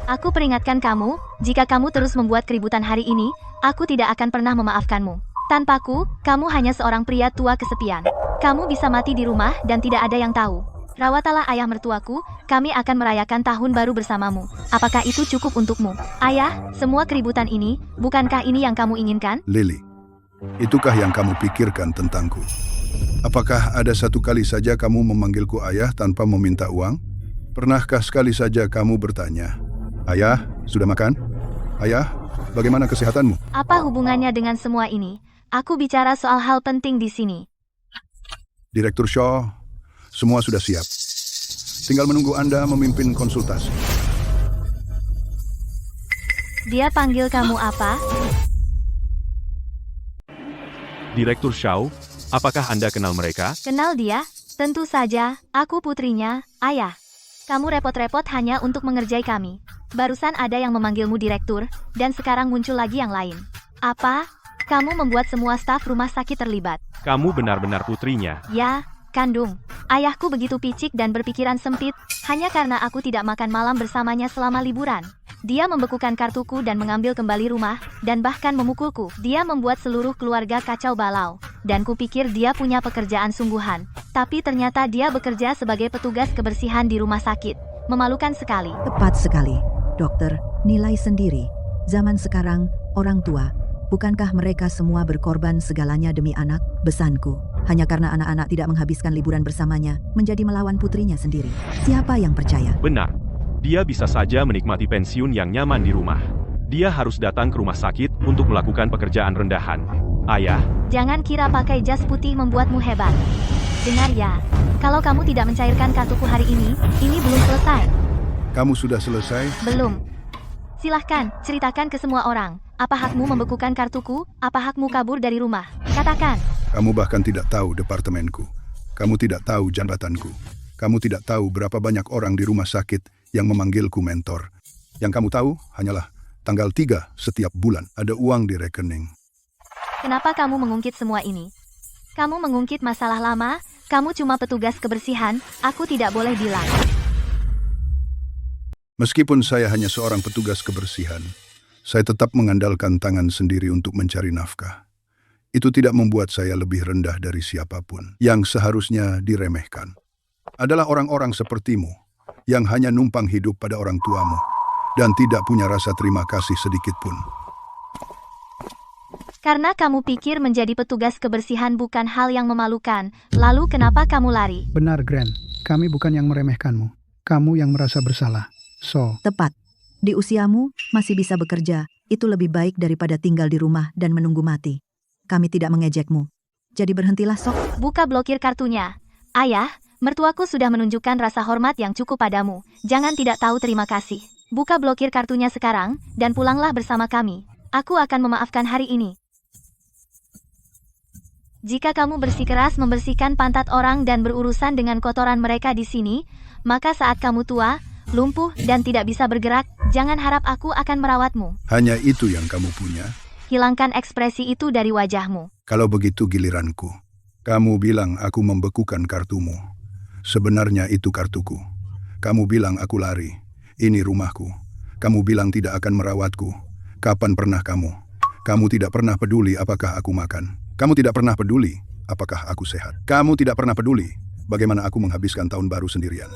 aku peringatkan kamu, jika kamu terus membuat keributan hari ini, aku tidak akan pernah memaafkanmu. Tanpaku, kamu hanya seorang pria tua kesepian. Kamu bisa mati di rumah dan tidak ada yang tahu. Rawatalah ayah mertuaku, kami akan merayakan tahun baru bersamamu. Apakah itu cukup untukmu? Ayah, semua keributan ini, bukankah ini yang kamu inginkan? Lily, itukah yang kamu pikirkan tentangku? Apakah ada satu kali saja kamu memanggilku ayah tanpa meminta uang? Pernahkah sekali saja kamu bertanya, "Ayah, sudah makan? Ayah, bagaimana kesehatanmu?" Apa hubungannya dengan semua ini? Aku bicara soal hal penting di sini. Direktur Shaw, semua sudah siap. Tinggal menunggu Anda memimpin konsultasi. Dia panggil kamu apa? Direktur Shaw, apakah Anda kenal mereka? Kenal dia? Tentu saja, aku putrinya, ayah. Kamu repot-repot hanya untuk mengerjai kami. Barusan ada yang memanggilmu direktur, dan sekarang muncul lagi yang lain. Apa? Kamu membuat semua staf rumah sakit terlibat. Kamu benar-benar putrinya. Ya, kandung. Ayahku begitu picik dan berpikiran sempit, hanya karena aku tidak makan malam bersamanya selama liburan. Dia membekukan kartuku dan mengambil kembali rumah, dan bahkan memukulku. Dia membuat seluruh keluarga kacau balau, dan kupikir dia punya pekerjaan sungguhan. Tapi ternyata dia bekerja sebagai petugas kebersihan di rumah sakit. Memalukan sekali. Tepat sekali. Dokter, nilai sendiri. Zaman sekarang, orang tua, bukankah mereka semua berkorban segalanya demi anak? Besanku, hanya karena anak-anak tidak menghabiskan liburan bersamanya, menjadi melawan putrinya sendiri. Siapa yang percaya? Benar. Dia bisa saja menikmati pensiun yang nyaman di rumah. Dia harus datang ke rumah sakit untuk melakukan pekerjaan rendahan. Ayah, Jangan kira pakai jas putih membuatmu hebat. Dengar ya, kalau kamu tidak mencairkan kartuku hari ini belum selesai. Kamu sudah selesai? Belum. Silahkan, ceritakan ke semua orang. Apa hakmu membekukan kartuku? Apa hakmu kabur dari rumah? Katakan. Kamu bahkan tidak tahu departemenku. Kamu tidak tahu jabatanku. Kamu tidak tahu berapa banyak orang di rumah sakit yang memanggilku mentor. Yang kamu tahu hanyalah tanggal 3 setiap bulan ada uang di rekening. Kenapa kamu mengungkit semua ini? Kamu mengungkit masalah lama, kamu cuma petugas kebersihan, aku tidak boleh bilang. Meskipun saya hanya seorang petugas kebersihan, saya tetap mengandalkan tangan sendiri untuk mencari nafkah. Itu tidak membuat saya lebih rendah dari siapapun. Yang seharusnya diremehkan adalah orang-orang sepertimu yang hanya numpang hidup pada orang tuamu dan tidak punya rasa terima kasih sedikit pun. Karena kamu pikir menjadi petugas kebersihan bukan hal yang memalukan, lalu kenapa kamu lari? Benar, Gran. Kami bukan yang meremehkanmu. Kamu yang merasa bersalah. So, Tepat. Di usiamu, masih bisa bekerja. Itu lebih baik daripada tinggal di rumah dan menunggu mati. Kami tidak mengejekmu. Jadi berhentilah sok. Buka blokir kartunya. Ayah, mertuaku sudah menunjukkan rasa hormat yang cukup padamu. Jangan tidak tahu terima kasih. Buka blokir kartunya sekarang, dan pulanglah bersama kami. Aku akan memaafkan hari ini. Jika kamu bersikeras membersihkan pantat orang dan berurusan dengan kotoran mereka di sini, maka saat kamu tua, lumpuh dan tidak bisa bergerak, jangan harap aku akan merawatmu. Hanya itu yang kamu punya? Hilangkan ekspresi itu dari wajahmu. Kalau begitu giliranku. Kamu bilang aku membekukan kartumu. Sebenarnya itu kartuku. Kamu bilang aku lari. Ini rumahku. Kamu bilang tidak akan merawatku. Kapan pernah kamu? Kamu tidak pernah peduli apakah aku makan. Kamu tidak pernah peduli apakah aku sehat. Kamu tidak pernah peduli bagaimana aku menghabiskan tahun baru sendirian.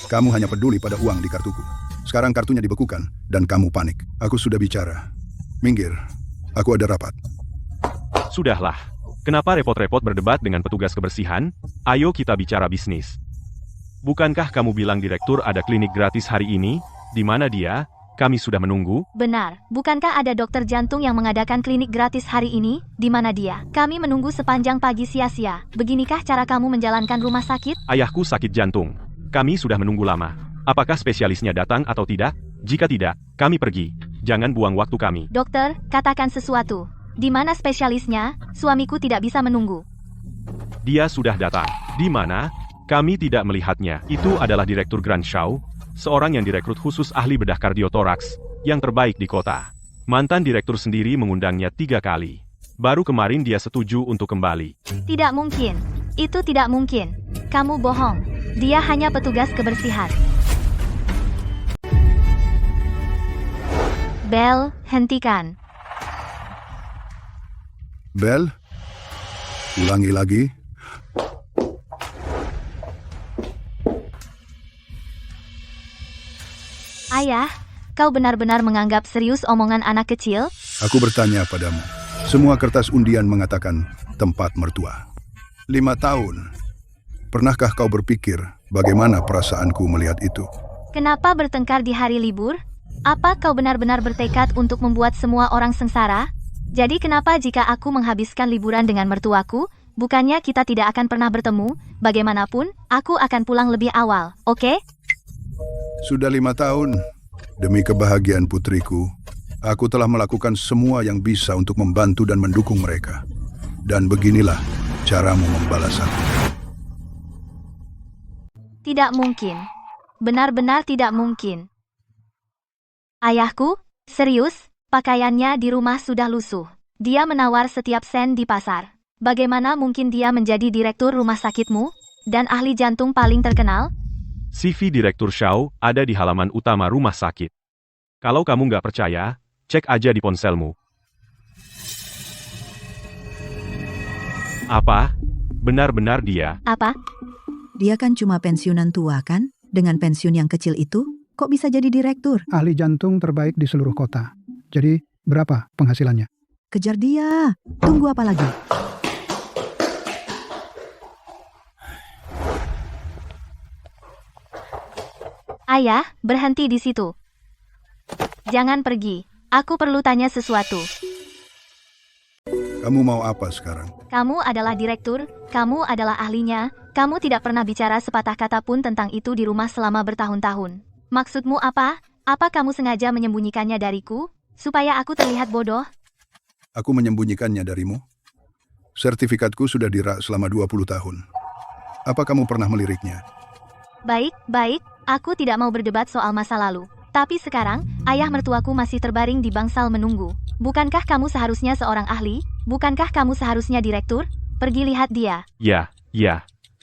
Kamu hanya peduli pada uang di kartuku. Sekarang kartunya dibekukan dan kamu panik. Aku sudah bicara. Minggir. Aku ada rapat. sudahlah. Kenapa repot-repot berdebat dengan petugas kebersihan? Ayo kita bicara bisnis. Bukankah kamu bilang direktur ada klinik gratis hari ini? Di mana dia? Kami sudah menunggu. Benar, bukankah ada dokter jantung yang mengadakan klinik gratis hari ini? Di mana dia? Kami menunggu sepanjang pagi sia-sia. Beginikah cara kamu menjalankan rumah sakit? Ayahku sakit jantung. Kami sudah menunggu lama. Apakah spesialisnya datang atau tidak? Jika tidak, kami pergi. Jangan buang waktu kami. Dokter, katakan sesuatu. Di mana spesialisnya? Suamiku tidak bisa menunggu. Dia sudah datang. Di mana? Kami tidak melihatnya. Itu adalah Direktur Grand Shaw, seorang yang direkrut khusus ahli bedah kardiotoraks, yang terbaik di kota. Mantan direktur sendiri mengundangnya 3 kali. Baru kemarin dia setuju untuk kembali. Tidak mungkin. Itu tidak mungkin. Kamu bohong. Dia hanya petugas kebersihan. Bel, hentikan. Bel, Ulangi lagi. Ayah, kau benar-benar menganggap serius omongan anak kecil? Aku bertanya padamu. Semua kertas undian mengatakan tempat mertua. 5 tahun. Pernahkah kau berpikir bagaimana perasaanku melihat itu? Kenapa bertengkar di hari libur? Apa kau benar-benar bertekad untuk membuat semua orang sengsara? Jadi kenapa jika aku menghabiskan liburan dengan mertuaku, bukannya kita tidak akan pernah bertemu? Bagaimanapun, aku akan pulang lebih awal, oke? Sudah 5 tahun. Demi kebahagiaan putriku, aku telah melakukan semua yang bisa untuk membantu dan mendukung mereka. Dan beginilah caramu membalas aku. Tidak mungkin. Benar-benar tidak mungkin. Ayahku? Serius? Pakaiannya di rumah sudah lusuh. Dia menawar setiap sen di pasar. Bagaimana mungkin dia menjadi direktur rumah sakitmu? Dan ahli jantung paling terkenal? CV Direktur Shaw ada di halaman utama rumah sakit. Kalau kamu nggak percaya, cek aja di ponselmu. Apa? Benar-benar dia? Apa? Dia kan cuma pensiunan tua kan? Dengan pensiun yang kecil itu, kok bisa jadi direktur? Ahli jantung terbaik di seluruh kota. Jadi, berapa penghasilannya? Kejar dia. Tunggu apa lagi? Ayah, berhenti di situ. Jangan pergi. Aku perlu tanya sesuatu. Kamu mau apa sekarang? Kamu adalah direktur, kamu adalah ahlinya, kamu tidak pernah bicara sepatah kata pun tentang itu di rumah selama bertahun-tahun. Maksudmu apa? Apa kamu sengaja menyembunyikannya dariku? Supaya aku terlihat bodoh? Aku menyembunyikannya darimu? Sertifikatku sudah dirak selama 20 tahun. Apa kamu pernah meliriknya? Baik, aku tidak mau berdebat soal masa lalu. Tapi sekarang, ayah mertuaku masih terbaring di bangsal menunggu. Bukankah kamu seharusnya seorang ahli? Bukankah kamu seharusnya direktur? Pergi lihat dia. Ya.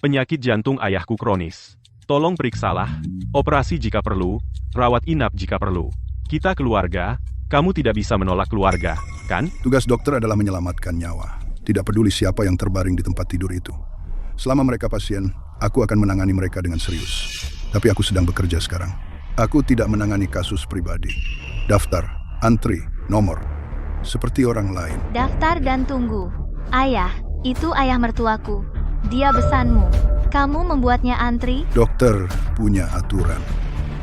Penyakit jantung ayahku kronis. Tolong periksalah, operasi jika perlu, rawat inap jika perlu. Kita keluarga, kamu tidak bisa menolak keluarga, kan? Tugas dokter adalah menyelamatkan nyawa. Tidak peduli siapa yang terbaring di tempat tidur itu. Selama mereka pasien, aku akan menangani mereka dengan serius. Tapi aku sedang bekerja sekarang. Aku tidak menangani kasus pribadi. Daftar, antri, nomor. Seperti orang lain. Daftar dan tunggu. Ayah, itu ayah mertuaku. Dia besanmu. Kamu membuatnya antri? Dokter punya aturan.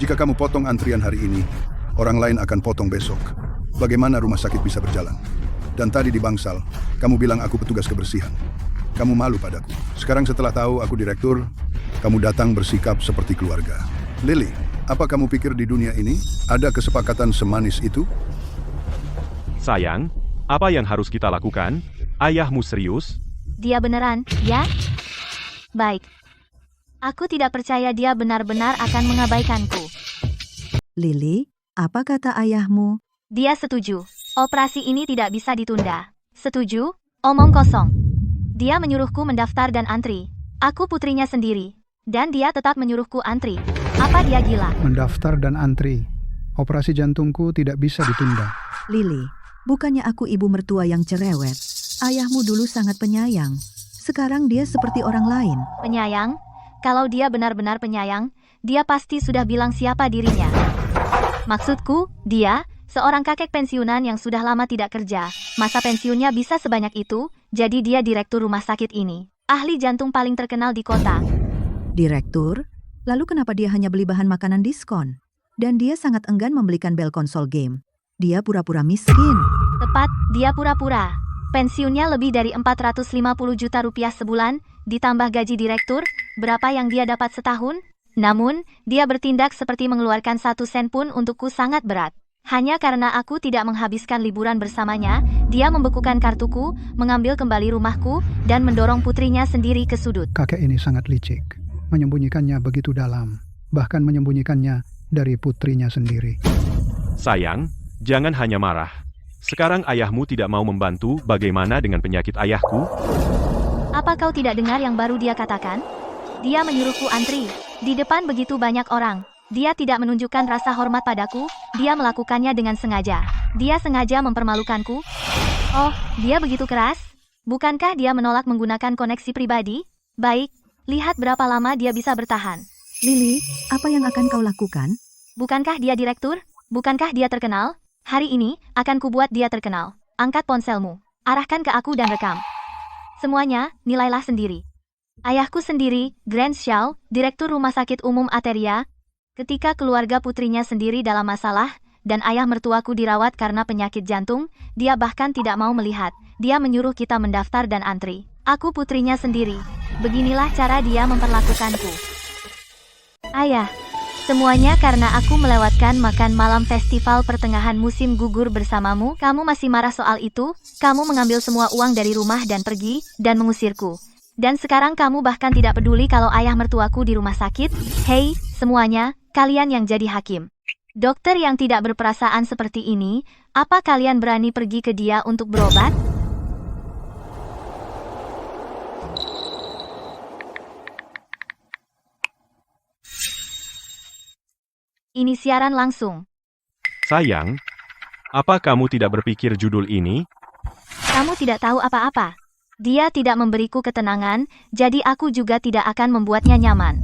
Jika kamu potong antrian hari ini, orang lain akan potong besok. Bagaimana rumah sakit bisa berjalan? Dan tadi di bangsal, kamu bilang aku petugas kebersihan. Kamu malu padaku. Sekarang setelah tahu aku direktur, kamu datang bersikap seperti keluarga. Lily, apa kamu pikir di dunia ini ada kesepakatan semanis itu? Sayang, apa yang harus kita lakukan? Ayahmu serius? Dia beneran, ya? Baik. Aku tidak percaya dia benar-benar akan mengabaikanku. Lily, apa kata ayahmu? Dia setuju. Operasi ini tidak bisa ditunda. Setuju? Omong kosong. Dia menyuruhku mendaftar dan antri. Aku putrinya sendiri. Dan dia tetap menyuruhku antri. Apa dia gila? Mendaftar dan antri. Operasi jantungku tidak bisa ditunda. Lily, bukannya aku ibu mertua yang cerewet. Ayahmu dulu sangat penyayang. Sekarang dia seperti orang lain. Penyayang? Kalau dia benar-benar penyayang, dia pasti sudah bilang siapa dirinya. Maksudku, dia, seorang kakek pensiunan yang sudah lama tidak kerja. Masa pensiunnya bisa sebanyak itu, jadi dia direktur rumah sakit ini. Ahli jantung paling terkenal di kota. Direktur? Lalu kenapa dia hanya beli bahan makanan diskon? Dan dia sangat enggan membelikan bel konsol game. Dia pura-pura miskin. Tepat, dia pura-pura. Pensiunnya lebih dari 450 juta rupiah sebulan, ditambah gaji direktur, berapa yang dia dapat setahun? Namun, dia bertindak seperti mengeluarkan 1 sen pun untukku sangat berat. Hanya karena aku tidak menghabiskan liburan bersamanya, dia membekukan kartuku, mengambil kembali rumahku, dan mendorong putrinya sendiri ke sudut. Kakek ini sangat licik. Menyembunyikannya begitu dalam. Bahkan menyembunyikannya dari putrinya sendiri. Sayang, jangan hanya marah. Sekarang ayahmu tidak mau membantu, bagaimana dengan penyakit ayahku? Apa kau tidak dengar yang baru dia katakan? Dia menyuruhku antri. Di depan begitu banyak orang. Dia tidak menunjukkan rasa hormat padaku, dia melakukannya dengan sengaja. Dia sengaja mempermalukanku. Oh, dia begitu keras? Bukankah dia menolak menggunakan koneksi pribadi? Baik, lihat berapa lama dia bisa bertahan. Lily, apa yang akan kau lakukan? Bukankah dia direktur? Bukankah dia terkenal? Hari ini, akan kubuat dia terkenal. Angkat ponselmu. Arahkan ke aku dan rekam. Semuanya, nilailah sendiri. Ayahku sendiri, Grand Xiao, Direktur Rumah Sakit Umum Ateria, ketika keluarga putrinya sendiri dalam masalah, dan ayah mertuaku dirawat karena penyakit jantung, dia bahkan tidak mau melihat. Dia menyuruh kita mendaftar dan antri. Aku putrinya sendiri. Beginilah cara dia memperlakukanku. Ayah, semuanya karena aku melewatkan makan malam festival pertengahan musim gugur bersamamu. Kamu masih marah soal itu? Kamu mengambil semua uang dari rumah dan pergi, dan mengusirku. Dan sekarang kamu bahkan tidak peduli kalau ayah mertuaku di rumah sakit? Hei, semuanya, kalian yang jadi hakim. Dokter yang tidak berperasaan seperti ini, apa kalian berani pergi ke dia untuk berobat? Ini siaran langsung. Sayang, apa kamu tidak berpikir judul ini? Kamu tidak tahu apa-apa. Dia tidak memberiku ketenangan, jadi aku juga tidak akan membuatnya nyaman.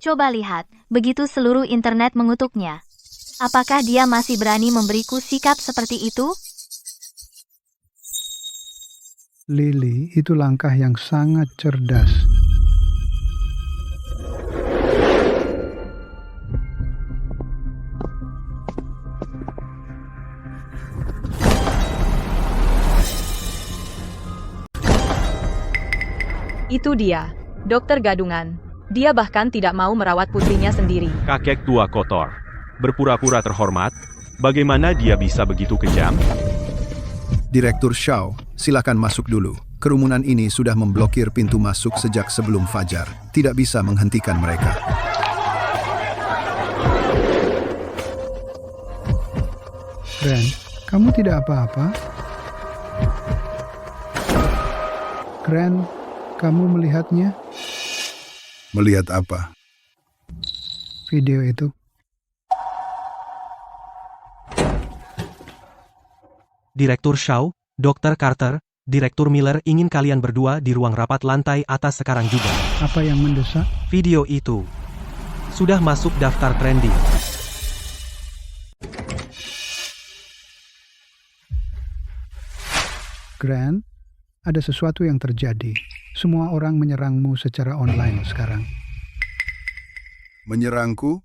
Coba lihat, begitu seluruh internet mengutuknya. Apakah dia masih berani memberiku sikap seperti itu? Lily, itu langkah yang sangat cerdas. Itu dia, dokter gadungan. Dia bahkan tidak mau merawat putrinya sendiri. Kakek tua kotor. Berpura-pura terhormat, bagaimana dia bisa begitu kejam? Direktur Xiao, silakan masuk dulu. Kerumunan ini sudah memblokir pintu masuk sejak sebelum fajar. Tidak bisa menghentikan mereka. Ren, kamu tidak apa-apa? Ren, kamu melihatnya? Melihat apa? Video itu. Direktur Shaw, Dr. Carter, Direktur Miller ingin kalian berdua di ruang rapat lantai atas sekarang juga. Apa yang mendesak? Video itu sudah masuk daftar trending. Grant, ada sesuatu yang terjadi. Semua orang menyerangmu secara online sekarang. Menyerangku?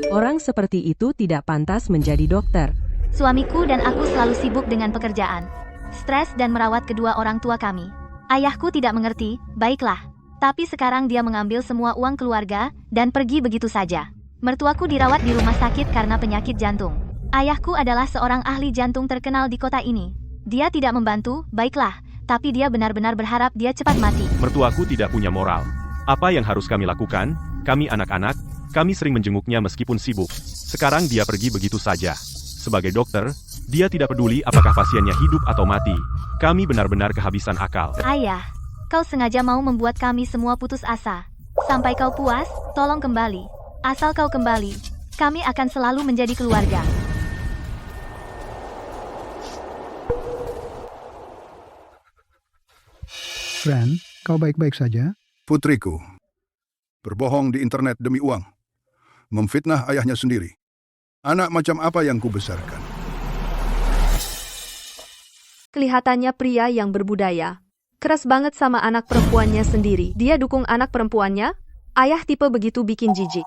Orang seperti itu tidak pantas menjadi dokter. Suamiku dan aku selalu sibuk dengan pekerjaan, stres dan merawat kedua orang tua kami. Ayahku tidak mengerti, baiklah. Tapi sekarang dia mengambil semua uang keluarga dan pergi begitu saja. Mertuaku dirawat di rumah sakit karena penyakit jantung. Ayahku adalah seorang ahli jantung terkenal di kota ini. Dia tidak membantu, baiklah. Tapi dia benar-benar berharap dia cepat mati. Mertuaku tidak punya moral. Apa yang harus kami lakukan? Kami anak-anak, kami sering menjenguknya meskipun sibuk. Sekarang dia pergi begitu saja. Sebagai dokter, dia tidak peduli apakah pasiennya hidup atau mati. Kami benar-benar kehabisan akal. Ayah, kau sengaja mau membuat kami semua putus asa. Sampai kau puas, tolong kembali. Asal kau kembali, kami akan selalu menjadi keluarga. Grant, kau baik-baik saja? Putriku, berbohong di internet demi uang. Memfitnah ayahnya sendiri. Anak macam apa yang kubesarkan? Kelihatannya pria yang berbudaya. Keras banget sama anak perempuannya sendiri. Dia dukung anak perempuannya? Ayah tipe begitu bikin jijik.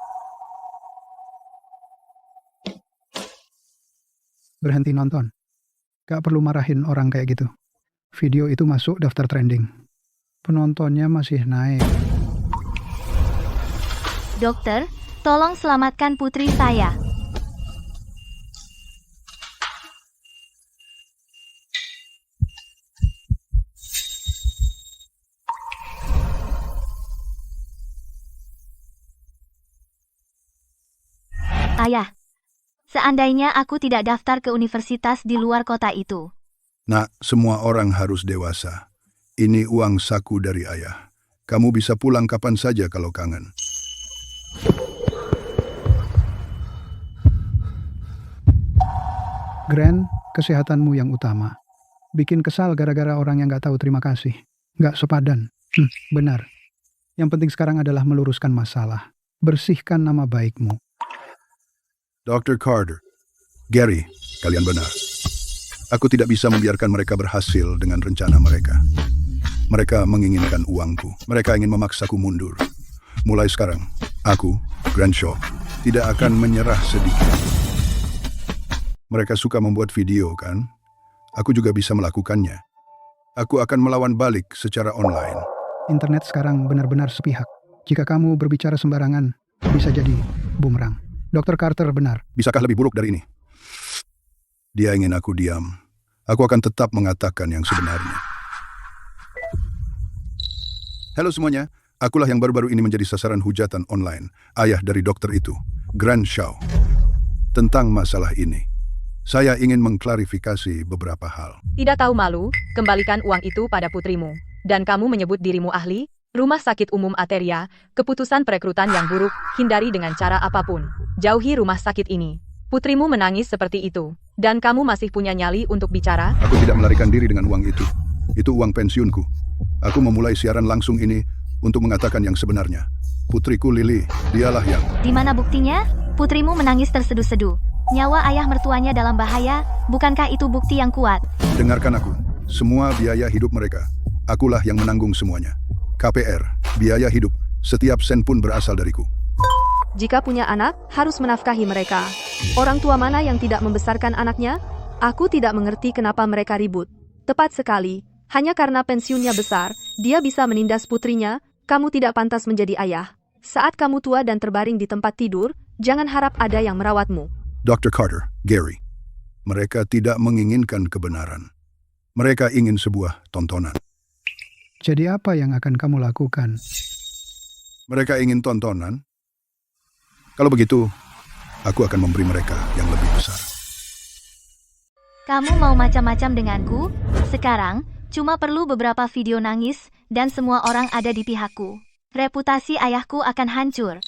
Berhenti nonton. Gak perlu marahin orang kayak gitu. Video itu masuk daftar trending. Penontonnya masih naik. Dokter, tolong selamatkan putri saya. Ayah, seandainya aku tidak daftar ke universitas di luar kota itu. Nak, semua orang harus dewasa. Ini uang saku dari ayah. Kamu bisa pulang kapan saja kalau kangen. Grant, kesehatanmu yang utama. Bikin kesal gara-gara orang yang nggak tahu terima kasih. Nggak sepadan. Benar. Yang penting sekarang adalah meluruskan masalah. Bersihkan nama baikmu. Dr. Carter, Gary, kalian benar. Aku tidak bisa membiarkan mereka berhasil dengan rencana mereka. Mereka menginginkan uangku. Mereka ingin memaksaku mundur. Mulai sekarang, aku, Grand Shaw, tidak akan menyerah sedikit. Mereka suka membuat video, kan? Aku juga bisa melakukannya. Aku akan melawan balik secara online. Internet sekarang benar-benar sepihak. Jika kamu berbicara sembarangan, bisa jadi bumerang. Dr. Carter benar. Bisakah lebih buruk dari ini? Dia ingin aku diam. Aku akan tetap mengatakan yang sebenarnya. Halo semuanya, akulah yang baru-baru ini menjadi sasaran hujatan online, ayah dari dokter itu, Grand Shaw. Tentang masalah ini, saya ingin mengklarifikasi beberapa hal. Tidak tahu malu, kembalikan uang itu pada putrimu. Dan kamu menyebut dirimu ahli? Rumah sakit umum Ateria, keputusan perekrutan yang buruk, hindari dengan cara apapun. Jauhi rumah sakit ini. Putrimu menangis seperti itu. Dan kamu masih punya nyali untuk bicara? Aku tidak melarikan diri dengan uang itu. Itu uang pensiunku. Aku memulai siaran langsung ini untuk mengatakan yang sebenarnya. Putriku Lily, dialah yang... Di mana buktinya? Putrimu menangis terseduh-seduh. Nyawa ayah mertuanya dalam bahaya, bukankah itu bukti yang kuat? Dengarkan aku. Semua biaya hidup mereka, akulah yang menanggung semuanya. KPR, biaya hidup, setiap sen pun berasal dariku. Jika punya anak, harus menafkahi mereka. Orang tua mana yang tidak membesarkan anaknya? Aku tidak mengerti kenapa mereka ribut. Tepat sekali, hanya karena pensiunnya besar, dia bisa menindas putrinya. Kamu tidak pantas menjadi ayah. Saat kamu tua dan terbaring di tempat tidur, jangan harap ada yang merawatmu. Dr. Carter, Gary, mereka tidak menginginkan kebenaran. Mereka ingin sebuah tontonan. Jadi apa yang akan kamu lakukan? Mereka ingin tontonan. Kalau begitu, aku akan memberi mereka yang lebih besar. Kamu mau macam-macam denganku? Sekarang, cuma perlu beberapa video nangis, dan semua orang ada di pihakku. Reputasi ayahku akan hancur.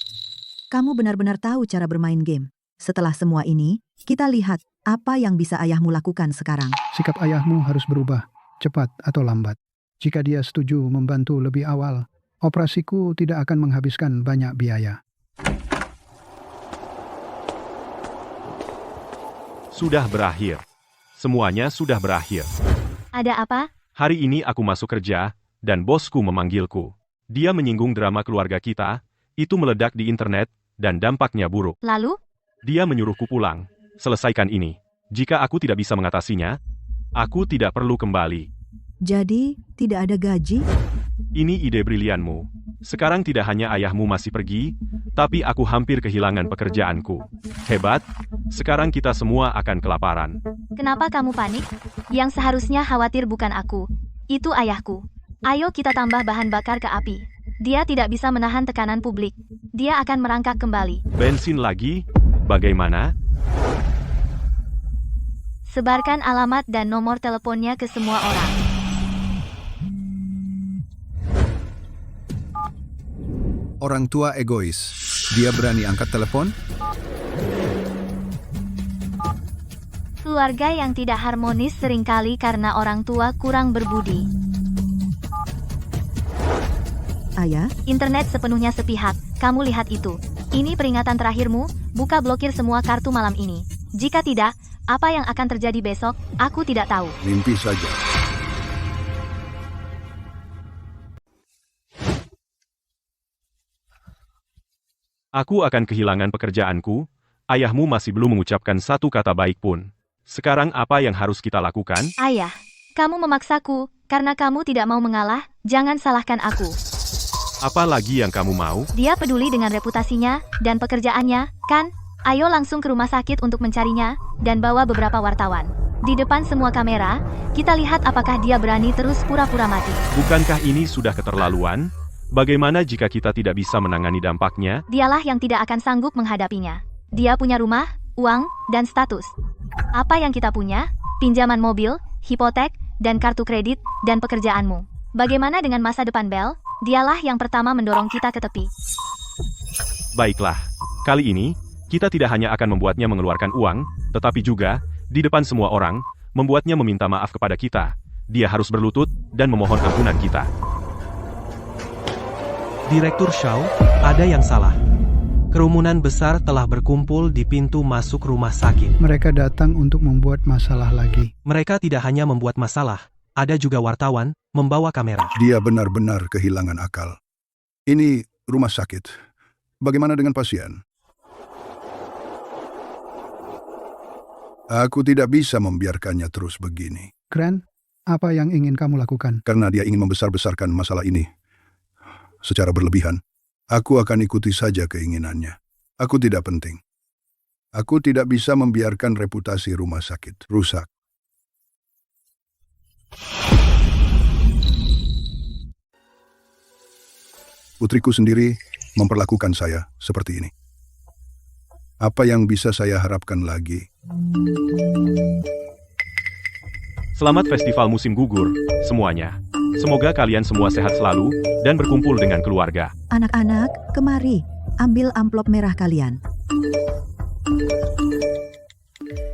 Kamu benar-benar tahu cara bermain game. Setelah semua ini, kita lihat apa yang bisa ayahmu lakukan sekarang. Sikap ayahmu harus berubah, cepat atau lambat. Jika dia setuju membantu lebih awal, operasiku tidak akan menghabiskan banyak biaya. Sudah berakhir. Semuanya sudah berakhir. Ada apa? Hari ini aku masuk kerja, dan bosku memanggilku. Dia menyinggung drama keluarga kita, itu meledak di internet, dan dampaknya buruk. Lalu? Dia menyuruhku pulang. Selesaikan ini. Jika aku tidak bisa mengatasinya, aku tidak perlu kembali. Jadi, tidak ada gaji? Ini ide brilianmu. Sekarang tidak hanya ayahmu masih pergi, tapi aku hampir kehilangan pekerjaanku. Hebat, sekarang kita semua akan kelaparan. Kenapa kamu panik? Yang seharusnya khawatir bukan aku. Itu ayahku. Ayo kita tambah bahan bakar ke api. Dia tidak bisa menahan tekanan publik. Dia akan merangkak kembali. Bensin lagi? Bagaimana? Sebarkan alamat dan nomor teleponnya ke semua orang. Orang tua egois. Dia berani angkat telepon? Keluarga yang tidak harmonis seringkali karena orang tua kurang berbudi. Ayah? Internet sepenuhnya sepihak. Kamu lihat itu. Ini peringatan terakhirmu, buka blokir semua kartu malam ini. Jika tidak, apa yang akan terjadi besok, aku tidak tahu. Mimpi saja. Aku akan kehilangan pekerjaanku, ayahmu masih belum mengucapkan satu kata baik pun. Sekarang apa yang harus kita lakukan? Ayah, kamu memaksaku, karena kamu tidak mau mengalah, jangan salahkan aku. Apa lagi yang kamu mau? Dia peduli dengan reputasinya, dan pekerjaannya, kan? Ayo langsung ke rumah sakit untuk mencarinya, dan bawa beberapa wartawan. Di depan semua kamera, kita lihat apakah dia berani terus pura-pura mati. Bukankah ini sudah keterlaluan? Bagaimana jika kita tidak bisa menangani dampaknya? Dialah yang tidak akan sanggup menghadapinya. Dia punya rumah, uang, dan status. Apa yang kita punya? Pinjaman mobil, hipotek, dan kartu kredit, dan pekerjaanmu. Bagaimana dengan masa depan Bel? Dialah yang pertama mendorong kita ke tepi. Baiklah, kali ini, kita tidak hanya akan membuatnya mengeluarkan uang, tetapi juga, di depan semua orang, membuatnya meminta maaf kepada kita. Dia harus berlutut dan memohon ampunan kita. Direktur Shaw, ada yang salah. Kerumunan besar telah berkumpul di pintu masuk rumah sakit. Mereka datang untuk membuat masalah lagi. Mereka tidak hanya membuat masalah, ada juga wartawan membawa kamera. Dia benar-benar kehilangan akal. Ini rumah sakit. Bagaimana dengan pasien? Aku tidak bisa membiarkannya terus begini. Grant, apa yang ingin kamu lakukan? Karena dia ingin membesar-besarkan masalah ini secara berlebihan, aku akan ikuti saja keinginannya. Aku tidak penting. Aku tidak bisa membiarkan reputasi rumah sakit rusak. Putriku sendiri memperlakukan saya seperti ini. Apa yang bisa saya harapkan lagi? Selamat festival musim gugur, semuanya. Semoga kalian semua sehat selalu dan berkumpul dengan keluarga. Anak-anak, kemari, ambil amplop merah kalian.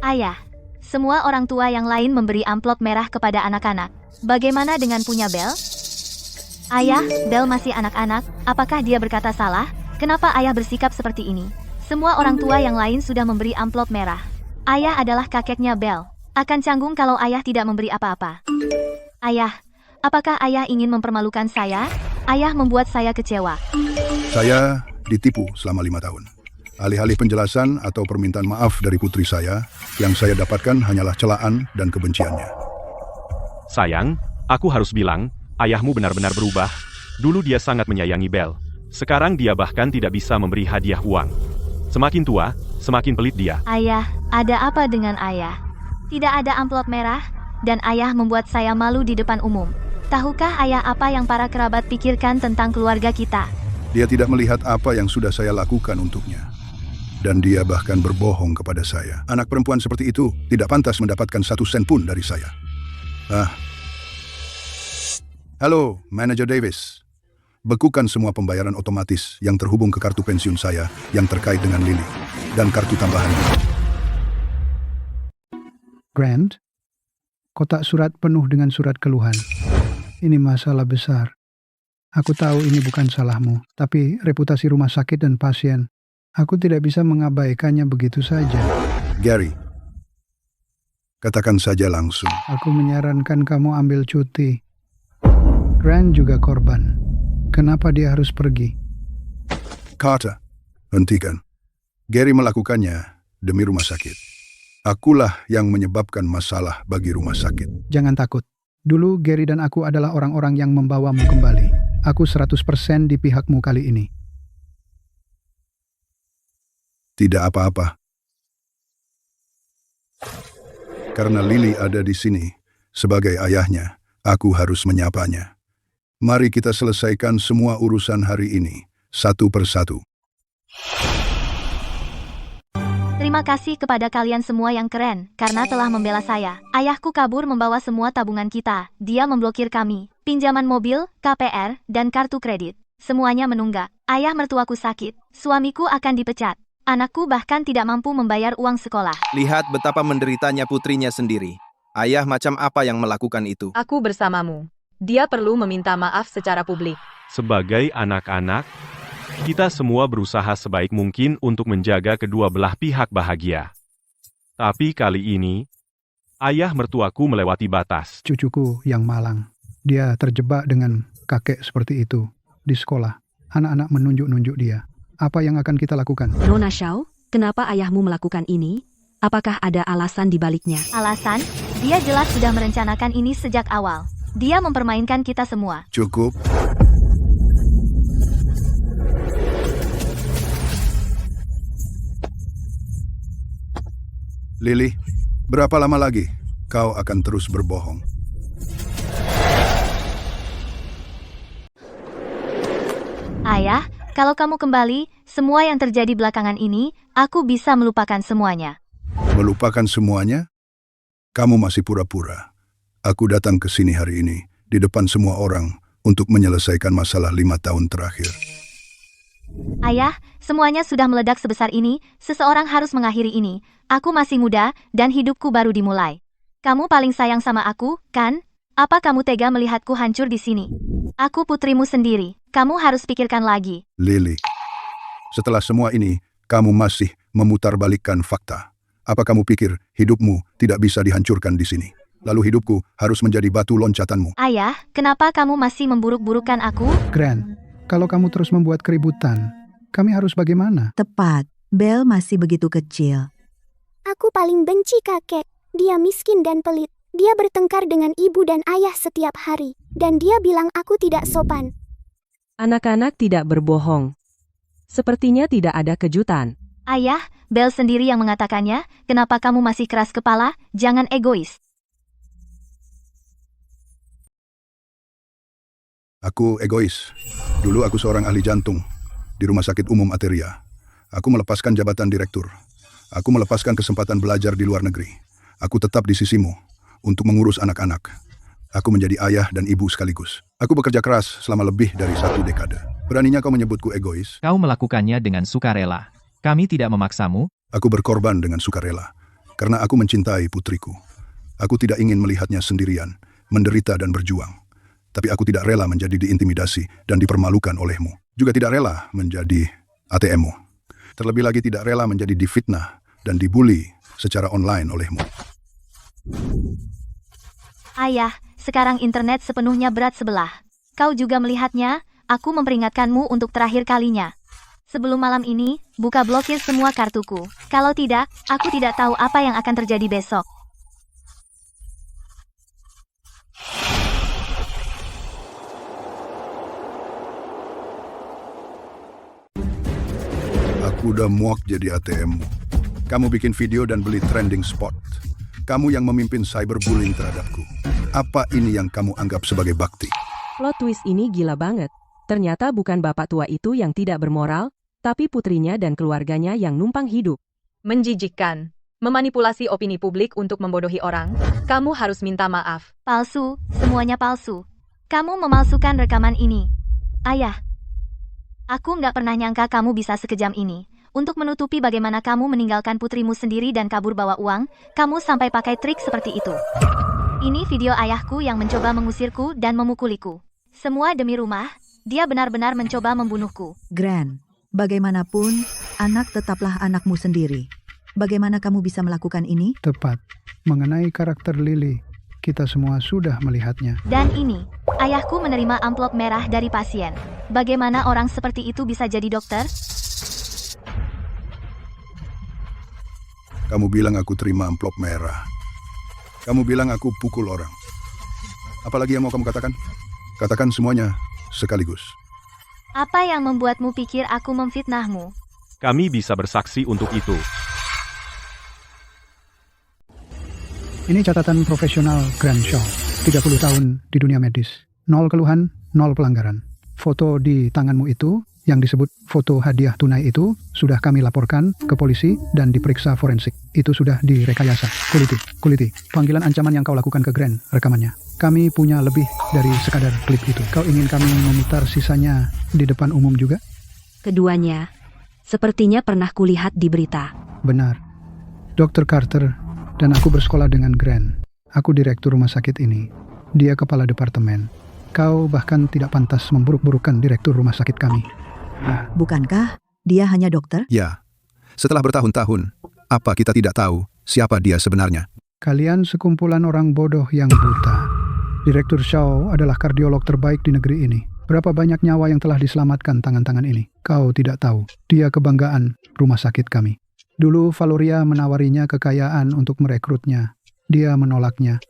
Ayah, semua orang tua yang lain memberi amplop merah kepada anak-anak. Bagaimana dengan punya Bel? Ayah, Bel masih anak-anak, apakah dia berkata salah? Kenapa ayah bersikap seperti ini? Semua orang tua yang lain sudah memberi amplop merah. Ayah adalah kakeknya Bel. Akan canggung kalau ayah tidak memberi apa-apa. Ayah, apakah ayah ingin mempermalukan saya? Ayah membuat saya kecewa. Saya ditipu selama 5 tahun. Alih-alih penjelasan atau permintaan maaf dari putri saya, yang saya dapatkan hanyalah celaan dan kebenciannya. Sayang, aku harus bilang, ayahmu benar-benar berubah. Dulu dia sangat menyayangi Bel. Sekarang dia bahkan tidak bisa memberi hadiah uang. Semakin tua, semakin pelit dia. Ayah, ada apa dengan ayah? Tidak ada amplop merah, dan ayah membuat saya malu di depan umum. Tahukah ayah apa yang para kerabat pikirkan tentang keluarga kita? Dia tidak melihat apa yang sudah saya lakukan untuknya. Dan dia bahkan berbohong kepada saya. Anak perempuan seperti itu tidak pantas mendapatkan 1 sen pun dari saya. Halo, Manager Davis. Bekukan semua pembayaran otomatis yang terhubung ke kartu pensiun saya yang terkait dengan Lily dan kartu tambahan. Grant, kotak surat penuh dengan surat keluhan. Ini masalah besar. Aku tahu ini bukan salahmu, tapi reputasi rumah sakit dan pasien. Aku tidak bisa mengabaikannya begitu saja. Gary, katakan saja langsung. Aku menyarankan kamu ambil cuti. Grant juga korban. Kenapa dia harus pergi? Carter, hentikan. Gary melakukannya demi rumah sakit. Akulah yang menyebabkan masalah bagi rumah sakit. Jangan takut. Dulu Gary dan aku adalah orang-orang yang membawamu kembali. Aku 100% di pihakmu kali ini. Tidak apa-apa. Karena Lily ada di sini, sebagai ayahnya, aku harus menyapanya. Mari kita selesaikan semua urusan hari ini, satu persatu. Terima kasih kepada kalian semua yang keren, karena telah membela saya. Ayahku kabur membawa semua tabungan kita. Dia memblokir kami, pinjaman mobil, KPR, dan kartu kredit. Semuanya menunggak. Ayah mertuaku sakit. Suamiku akan dipecat. Anakku bahkan tidak mampu membayar uang sekolah. Lihat betapa menderitanya putrinya sendiri. Ayah macam apa yang melakukan itu? Aku bersamamu. Dia perlu meminta maaf secara publik. Sebagai anak-anak, kita semua berusaha sebaik mungkin untuk menjaga kedua belah pihak bahagia. Tapi kali ini, ayah mertuaku melewati batas. Cucuku yang malang. Dia terjebak dengan kakek seperti itu di sekolah. Anak-anak menunjuk-nunjuk dia. Apa yang akan kita lakukan? Nona Shaw, kenapa ayahmu melakukan ini? Apakah ada alasan di baliknya? Alasan? Dia jelas sudah merencanakan ini sejak awal. Dia mempermainkan kita semua. Cukup. Lily, berapa lama lagi kau akan terus berbohong? Ayah, kalau kamu kembali, semua yang terjadi belakangan ini, aku bisa melupakan semuanya. Melupakan semuanya? Kamu masih pura-pura. Aku datang ke sini hari ini, di depan semua orang, untuk menyelesaikan masalah 5 tahun terakhir. Ayah, semuanya sudah meledak sebesar ini, seseorang harus mengakhiri ini. Aku masih muda, dan hidupku baru dimulai. Kamu paling sayang sama aku, kan? Apa kamu tega melihatku hancur di sini? Aku putrimu sendiri. Kamu harus pikirkan lagi. Lily, setelah semua ini, kamu masih memutarbalikkan fakta. Apa kamu pikir hidupmu tidak bisa dihancurkan di sini? Lalu hidupku harus menjadi batu loncatanmu. Ayah, kenapa kamu masih memburuk-burukan aku? Gran, kalau kamu terus membuat keributan, kami harus bagaimana? Tepat, Bel masih begitu kecil. Aku paling benci kakek. Dia miskin dan pelit. Dia bertengkar dengan ibu dan ayah setiap hari. Dan dia bilang aku tidak sopan. Anak-anak tidak berbohong. Sepertinya tidak ada kejutan. Ayah, Bel sendiri yang mengatakannya. Kenapa kamu masih keras kepala? Jangan egois. Aku egois. Dulu aku seorang ahli jantung di Rumah Sakit Umum Ateria. Aku melepaskan jabatan direktur. Aku melepaskan kesempatan belajar di luar negeri. Aku tetap di sisimu untuk mengurus anak-anak. Aku menjadi ayah dan ibu sekaligus. Aku bekerja keras selama lebih dari 1 dekade. Beraninya kau menyebutku egois? Kau melakukannya dengan sukarela. Kami tidak memaksamu. Aku berkorban dengan sukarela karena aku mencintai putriku. Aku tidak ingin melihatnya sendirian, menderita dan berjuang. Tapi aku tidak rela menjadi diintimidasi dan dipermalukan olehmu. Juga tidak rela menjadi ATM-mu. Terlebih lagi tidak rela menjadi difitnah dan dibully secara online olehmu. Ayah, sekarang internet sepenuhnya berat sebelah. Kau juga melihatnya, aku memperingatkanmu untuk terakhir kalinya. Sebelum malam ini, buka blokir semua kartuku. Kalau tidak, aku tidak tahu apa yang akan terjadi besok. Aku udah muak jadi ATM-mu. Kamu bikin video dan beli trending spot. Kamu yang memimpin cyberbullying terhadapku. Apa ini yang kamu anggap sebagai bakti? Plot twist ini gila banget. Ternyata bukan bapak tua itu yang tidak bermoral, tapi putrinya dan keluarganya yang numpang hidup. Menjijikkan. Memanipulasi opini publik untuk membodohi orang. Kamu harus minta maaf. Palsu, semuanya palsu. Kamu memalsukan rekaman ini. Ayah, aku nggak pernah nyangka kamu bisa sekejam ini. Untuk menutupi bagaimana kamu meninggalkan putrimu sendiri dan kabur bawa uang, kamu sampai pakai trik seperti itu. Ini video ayahku yang mencoba mengusirku dan memukuliku. Semua demi rumah, dia benar-benar mencoba membunuhku. Gran, bagaimanapun, anak tetaplah anakmu sendiri. Bagaimana kamu bisa melakukan ini? Tepat. Mengenai karakter Lily, kita semua sudah melihatnya. Dan ini, ayahku menerima amplop merah dari pasien. Bagaimana orang seperti itu bisa jadi dokter? Kamu bilang aku terima amplop merah. Kamu bilang aku pukul orang. Apalagi yang mau kamu katakan? Katakan semuanya sekaligus. Apa yang membuatmu pikir aku memfitnahmu? Kami bisa bersaksi untuk itu. Ini catatan profesional Grand Shaw. 30 tahun di dunia medis. 0 keluhan, 0 pelanggaran. Foto di tanganmu itu, yang disebut foto hadiah tunai itu, sudah kami laporkan ke polisi dan diperiksa forensik. Itu sudah direkayasa. Kuliti. Panggilan ancaman yang kau lakukan ke Grand, rekamannya. Kami punya lebih dari sekadar klip itu. Kau ingin kami memutar sisanya di depan umum juga? Keduanya, sepertinya pernah kulihat di berita. Benar. Dr. Carter dan aku bersekolah dengan Grand. Aku direktur rumah sakit ini. Dia kepala departemen. Kau bahkan tidak pantas memburuk-burukan direktur rumah sakit kami. Bukankah dia hanya dokter? Ya. Setelah bertahun-tahun, apa kita tidak tahu siapa dia sebenarnya? Kalian sekumpulan orang bodoh yang buta. Direktur Shaw adalah kardiolog terbaik di negeri ini. Berapa banyak nyawa yang telah diselamatkan tangan-tangan ini? Kau tidak tahu. Dia kebanggaan rumah sakit kami. Dulu Valoria menawarinya kekayaan untuk merekrutnya. Dia menolaknya.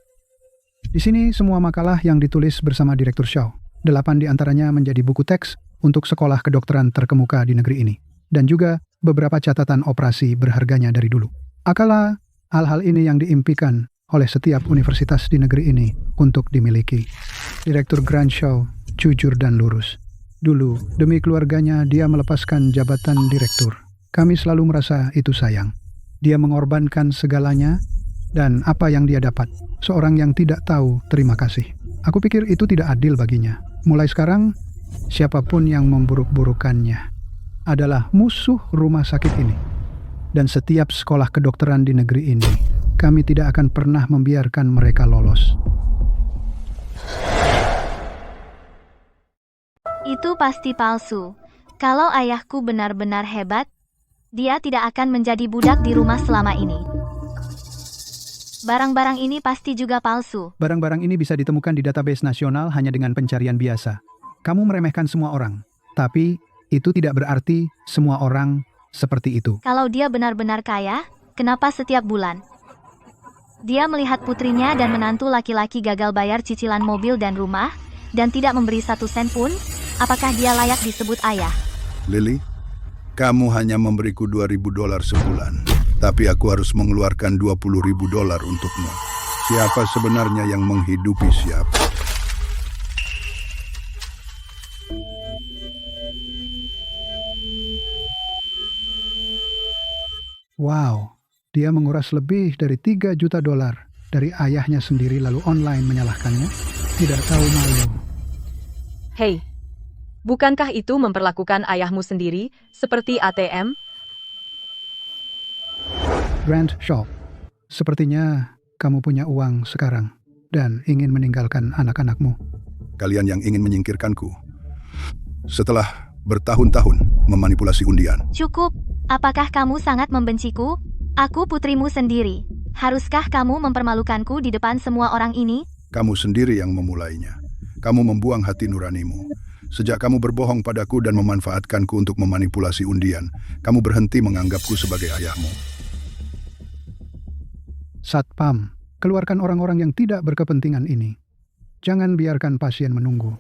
Di sini semua makalah yang ditulis bersama Direktur Shaw. 8 diantaranya menjadi buku teks untuk sekolah kedokteran terkemuka di negeri ini. Dan juga beberapa catatan operasi berharganya dari dulu. Akalah hal-hal ini yang diimpikan oleh setiap universitas di negeri ini untuk dimiliki. Direktur Grand Shaw jujur dan lurus. Dulu, demi keluarganya dia melepaskan jabatan direktur. Kami selalu merasa itu sayang. Dia mengorbankan segalanya dan apa yang dia dapat. Seorang yang tidak tahu terima kasih. Aku pikir itu tidak adil baginya. Mulai sekarang, siapapun yang memburuk-burukannya adalah musuh rumah sakit ini. Dan setiap sekolah kedokteran di negeri ini. Kami tidak akan pernah membiarkan mereka lolos. Itu pasti palsu. Kalau ayahku benar-benar hebat, dia tidak akan menjadi budak di rumah selama ini. Barang-barang ini pasti juga palsu. Barang-barang ini bisa ditemukan di database nasional hanya dengan pencarian biasa. Kamu meremehkan semua orang, tapi itu tidak berarti semua orang seperti itu. Kalau dia benar-benar kaya, kenapa setiap bulan dia melihat putrinya dan menantu laki-laki gagal bayar cicilan mobil dan rumah, dan tidak memberi 1 sen pun? Apakah dia layak disebut ayah? Lily, kamu hanya memberiku $2.000 sebulan, tapi aku harus mengeluarkan $20.000 untukmu. Siapa sebenarnya yang menghidupi siapa? Wow, dia menguras lebih dari $3 juta dari ayahnya sendiri lalu online menyalahkannya. Tidak tahu malu. Hei, bukankah itu memperlakukan ayahmu sendiri seperti ATM? Grand Shop, sepertinya kamu punya uang sekarang dan ingin meninggalkan anak-anakmu. Kalian yang ingin menyingkirkanku setelah bertahun-tahun memanipulasi undian. Cukup. Apakah kamu sangat membenciku? Aku putrimu sendiri. Haruskah kamu mempermalukanku di depan semua orang ini? Kamu sendiri yang memulainya. Kamu membuang hati nuranimu. Sejak kamu berbohong padaku dan memanfaatkanku untuk memanipulasi undian, kamu berhenti menganggapku sebagai ayahmu. Satpam, keluarkan orang-orang yang tidak berkepentingan ini. Jangan biarkan pasien menunggu.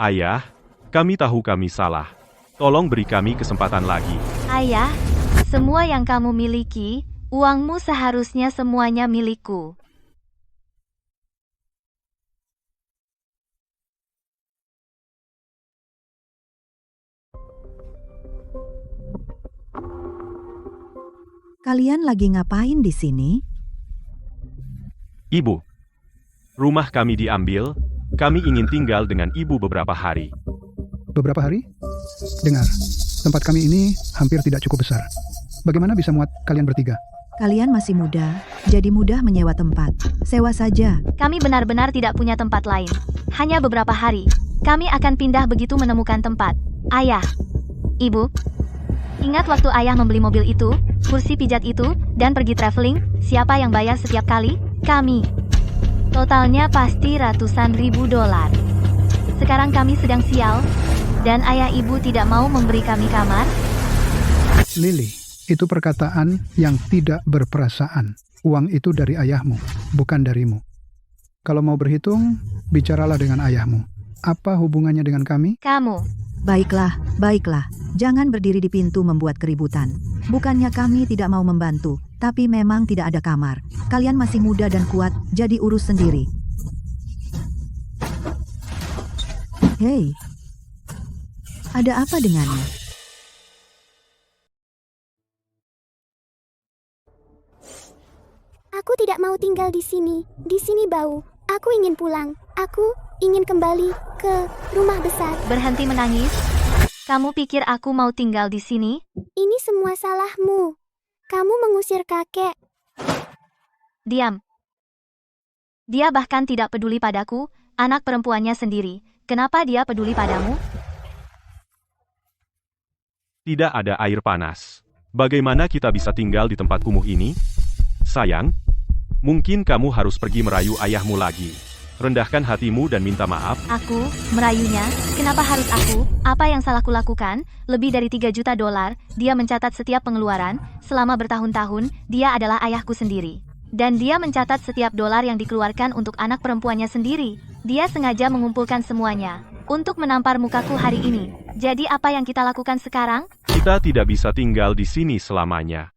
Ayah, kami tahu kami salah. Tolong beri kami kesempatan lagi. Ayah, semua yang kamu miliki, uangmu seharusnya semuanya milikku. Kalian lagi ngapain di sini? Ibu, rumah kami diambil. Kami ingin tinggal dengan ibu beberapa hari. Beberapa hari? Dengar, tempat kami ini hampir tidak cukup besar. Bagaimana bisa muat kalian bertiga? Kalian masih muda, jadi mudah menyewa tempat. Sewa saja. Kami benar-benar tidak punya tempat lain. Hanya beberapa hari. Kami akan pindah begitu menemukan tempat. Ayah, ibu, ingat waktu ayah membeli mobil itu, kursi pijat itu, dan pergi traveling? Siapa yang bayar setiap kali? Kami. Totalnya pasti ratusan ribu dolar. Sekarang kami sedang sial, dan ayah ibu tidak mau memberi kami kamar. Lily, itu perkataan yang tidak berperasaan. Uang itu dari ayahmu, bukan darimu. Kalau mau berhitung, bicaralah dengan ayahmu. Apa hubungannya dengan kami? Kamu. Baiklah, baiklah. Jangan berdiri di pintu membuat keributan. Bukannya kami tidak mau membantu, tapi memang tidak ada kamar. Kalian masih muda dan kuat, jadi urus sendiri. Hei, ada apa dengannya? Aku tidak mau tinggal di sini. Di sini bau. Aku ingin pulang. Aku ingin kembali ke rumah besar. Berhenti menangis. Kamu pikir aku mau tinggal di sini? Ini semua salahmu. Kamu mengusir kakek. Diam. Dia bahkan tidak peduli padaku, anak perempuannya sendiri. Kenapa dia peduli padamu? Tidak ada air panas. Bagaimana kita bisa tinggal di tempat kumuh ini? Sayang, mungkin kamu harus pergi merayu ayahmu lagi. Rendahkan hatimu dan minta maaf. Aku, merayunya, kenapa harus aku? Apa yang salah kulakukan? Lebih dari $3 juta, dia mencatat setiap pengeluaran, selama bertahun-tahun, dia adalah ayahku sendiri. Dan dia mencatat setiap dolar yang dikeluarkan untuk anak perempuannya sendiri. Dia sengaja mengumpulkan semuanya, untuk menampar mukaku hari ini. Jadi apa yang kita lakukan sekarang? Kita tidak bisa tinggal di sini selamanya.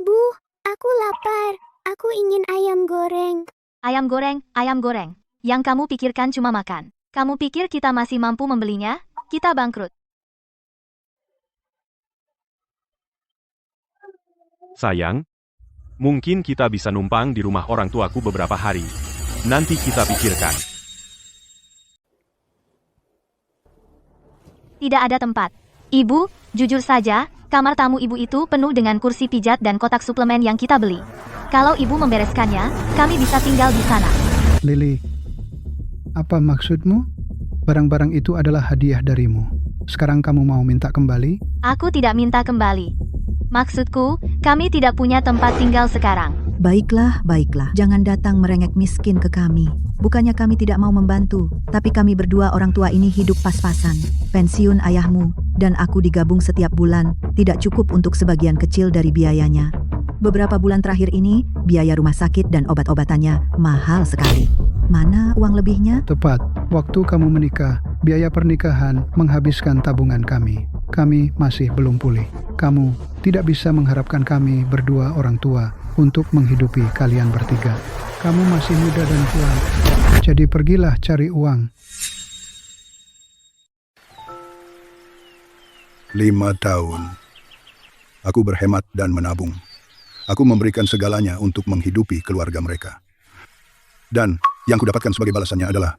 Bu, aku lapar. Aku ingin ayam goreng. Ayam goreng, ayam goreng. Yang kamu pikirkan cuma makan. Kamu pikir kita masih mampu membelinya? Kita bangkrut. Sayang, mungkin kita bisa numpang di rumah orang tuaku beberapa hari. Nanti kita pikirkan. Tidak ada tempat. Ibu, Jujur saja, kamar tamu ibu itu penuh dengan kursi pijat dan kotak suplemen yang kita beli. Kalau ibu membereskannya, kami bisa tinggal di sana. Lily, apa maksudmu? Barang-barang itu adalah hadiah darimu. Sekarang kamu mau minta kembali? Aku tidak minta kembali. Maksudku, kami tidak punya tempat tinggal sekarang. Baiklah, baiklah. Jangan datang merengek miskin ke kami. Bukannya kami tidak mau membantu, tapi kami berdua orang tua ini hidup pas-pasan. Pensiun ayahmu dan aku digabung setiap bulan, tidak cukup untuk sebagian kecil dari biayanya. Beberapa bulan terakhir ini, biaya rumah sakit dan obat-obatannya mahal sekali. Mana uang lebihnya? Tepat, waktu kamu menikah, biaya pernikahan menghabiskan tabungan kami. Kami masih belum pulih. Kamu tidak bisa mengharapkan kami berdua orang tua untuk menghidupi kalian bertiga. Kamu masih muda dan kuat, jadi pergilah cari uang. 5 tahun. Aku berhemat dan menabung. Aku memberikan segalanya untuk menghidupi keluarga mereka. Dan yang kudapatkan sebagai balasannya adalah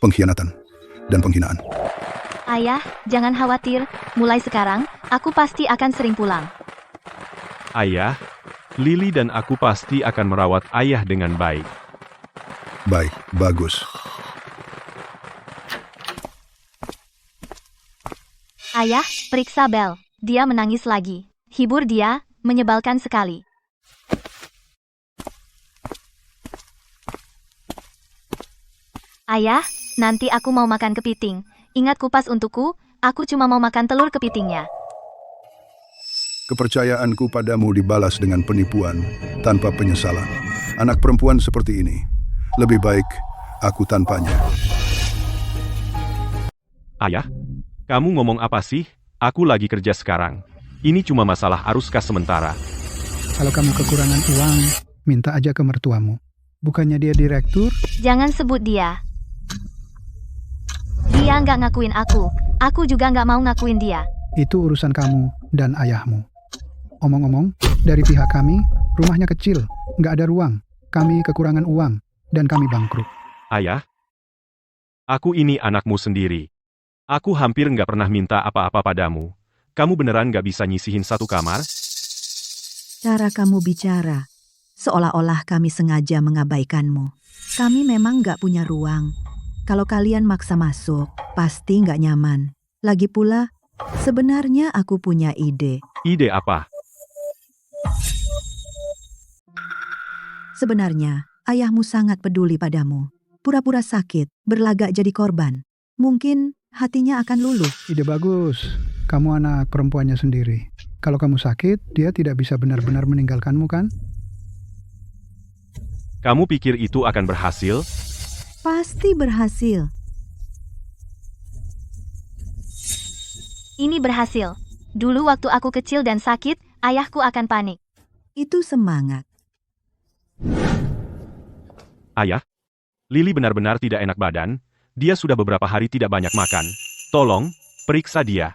pengkhianatan dan penghinaan. Ayah, jangan khawatir. Mulai sekarang, aku pasti akan sering pulang. Ayah, Lily dan aku pasti akan merawat ayah dengan baik. Baik, bagus. Ayah, periksa Bel. Dia menangis lagi. Hibur dia, menyebalkan sekali. Ayah, nanti aku mau makan kepiting. Ingat kupas untukku, aku cuma mau makan telur kepitingnya. Kepercayaanku padamu dibalas dengan penipuan tanpa penyesalan. Anak perempuan seperti ini, lebih baik aku tanpanya. Ayah, kamu ngomong apa sih? Aku lagi kerja sekarang. Ini cuma masalah arus kas sementara. Kalau kamu kekurangan uang, minta aja ke mertuamu. Bukannya dia direktur? Jangan sebut dia. Dia nggak ngakuin aku. Aku juga nggak mau ngakuin dia. Itu urusan kamu dan ayahmu. Omong-omong, dari pihak kami, rumahnya kecil, nggak ada ruang. Kami kekurangan uang, dan kami bangkrut. Ayah, aku ini anakmu sendiri. Aku hampir nggak pernah minta apa-apa padamu. Kamu beneran nggak bisa nyisihin satu kamar? Cara kamu bicara, seolah-olah kami sengaja mengabaikanmu. Kami memang nggak punya ruang. Kalau kalian maksa masuk, pasti nggak nyaman. Lagi pula, sebenarnya aku punya ide. Ide apa? Sebenarnya, ayahmu sangat peduli padamu. Pura-pura sakit, berlagak jadi korban. Mungkin hatinya akan luluh. Ide bagus. Kamu anak perempuannya sendiri. Kalau kamu sakit, dia tidak bisa benar-benar meninggalkanmu, kan? Kamu pikir itu akan berhasil? Pasti berhasil. Ini berhasil. Dulu waktu aku kecil dan sakit, ayahku akan panik. Itu semangat. Ayah, Lily benar-benar tidak enak badan. Dia sudah beberapa hari tidak banyak makan. Tolong, periksa dia.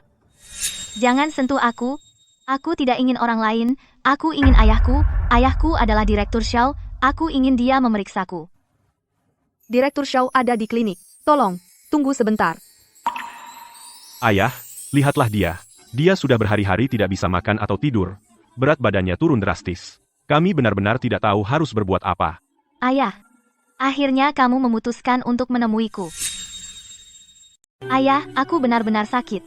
Jangan sentuh aku. Aku tidak ingin orang lain. Aku ingin ayahku. Ayahku adalah Direktur Shaw. Aku ingin dia memeriksaku. Direktur Shaw ada di klinik. Tolong, tunggu sebentar. Ayah, lihatlah dia. Dia sudah berhari-hari tidak bisa makan atau tidur. Berat badannya turun drastis. Kami benar-benar tidak tahu harus berbuat apa. Ayah, akhirnya kamu memutuskan untuk menemuiku. Ayah, aku benar-benar sakit.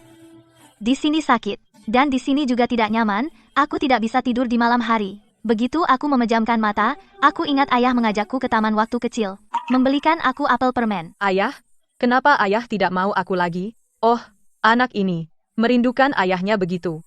Di sini sakit, dan di sini juga tidak nyaman. Aku tidak bisa tidur di malam hari. Begitu aku memejamkan mata, aku ingat ayah mengajakku ke taman waktu kecil, membelikan aku apel permen. Ayah, kenapa ayah tidak mau aku lagi? Oh, anak ini, merindukan ayahnya begitu.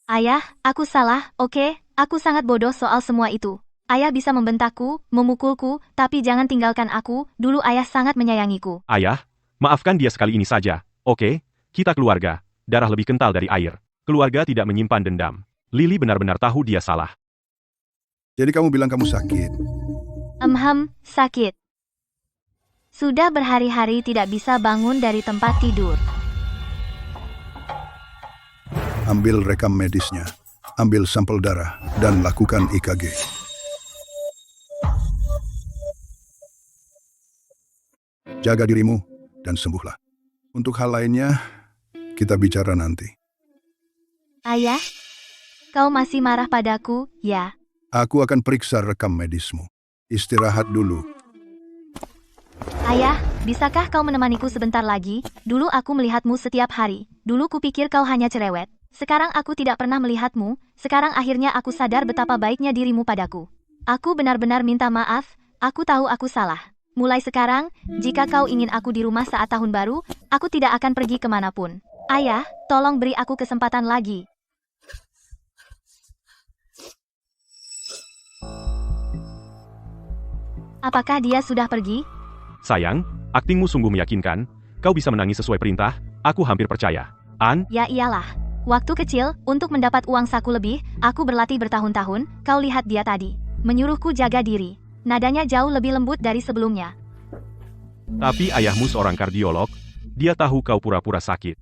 Ayah, aku salah, oke? Aku sangat bodoh soal semua itu. Ayah bisa membentakku, memukulku, tapi jangan tinggalkan aku. Dulu ayah sangat menyayangiku. Ayah, maafkan dia sekali ini saja, oke? Kita keluarga, darah lebih kental dari air. Keluarga tidak menyimpan dendam. Lily benar-benar tahu dia salah. Jadi kamu bilang kamu sakit. Sakit. Sudah berhari-hari tidak bisa bangun dari tempat tidur. Ambil rekam medisnya, ambil sampel darah, dan lakukan EKG. Jaga dirimu, dan sembuhlah. Untuk hal lainnya, kita bicara nanti. Ayah, kau masih marah padaku, ya? Aku akan periksa rekam medismu. Istirahat dulu. Ayah, bisakah kau menemaniku sebentar lagi? Dulu aku melihatmu setiap hari. Dulu kupikir kau hanya cerewet. Sekarang aku tidak pernah melihatmu. Sekarang akhirnya aku sadar betapa baiknya dirimu padaku. Aku benar-benar minta maaf. Aku tahu aku salah. Mulai sekarang, jika kau ingin aku di rumah saat tahun baru, aku tidak akan pergi kemanapun. Ayah, tolong beri aku kesempatan lagi. Apakah dia sudah pergi? Sayang, aktingmu sungguh meyakinkan. Kau bisa menangis sesuai perintah. Aku hampir percaya. An? Ya iyalah. Waktu kecil, untuk mendapat uang saku lebih, aku berlatih bertahun-tahun. Kau lihat dia tadi. Menyuruhku jaga diri. Nadanya jauh lebih lembut dari sebelumnya. Tapi ayahmu seorang kardiolog. Dia tahu kau pura-pura sakit.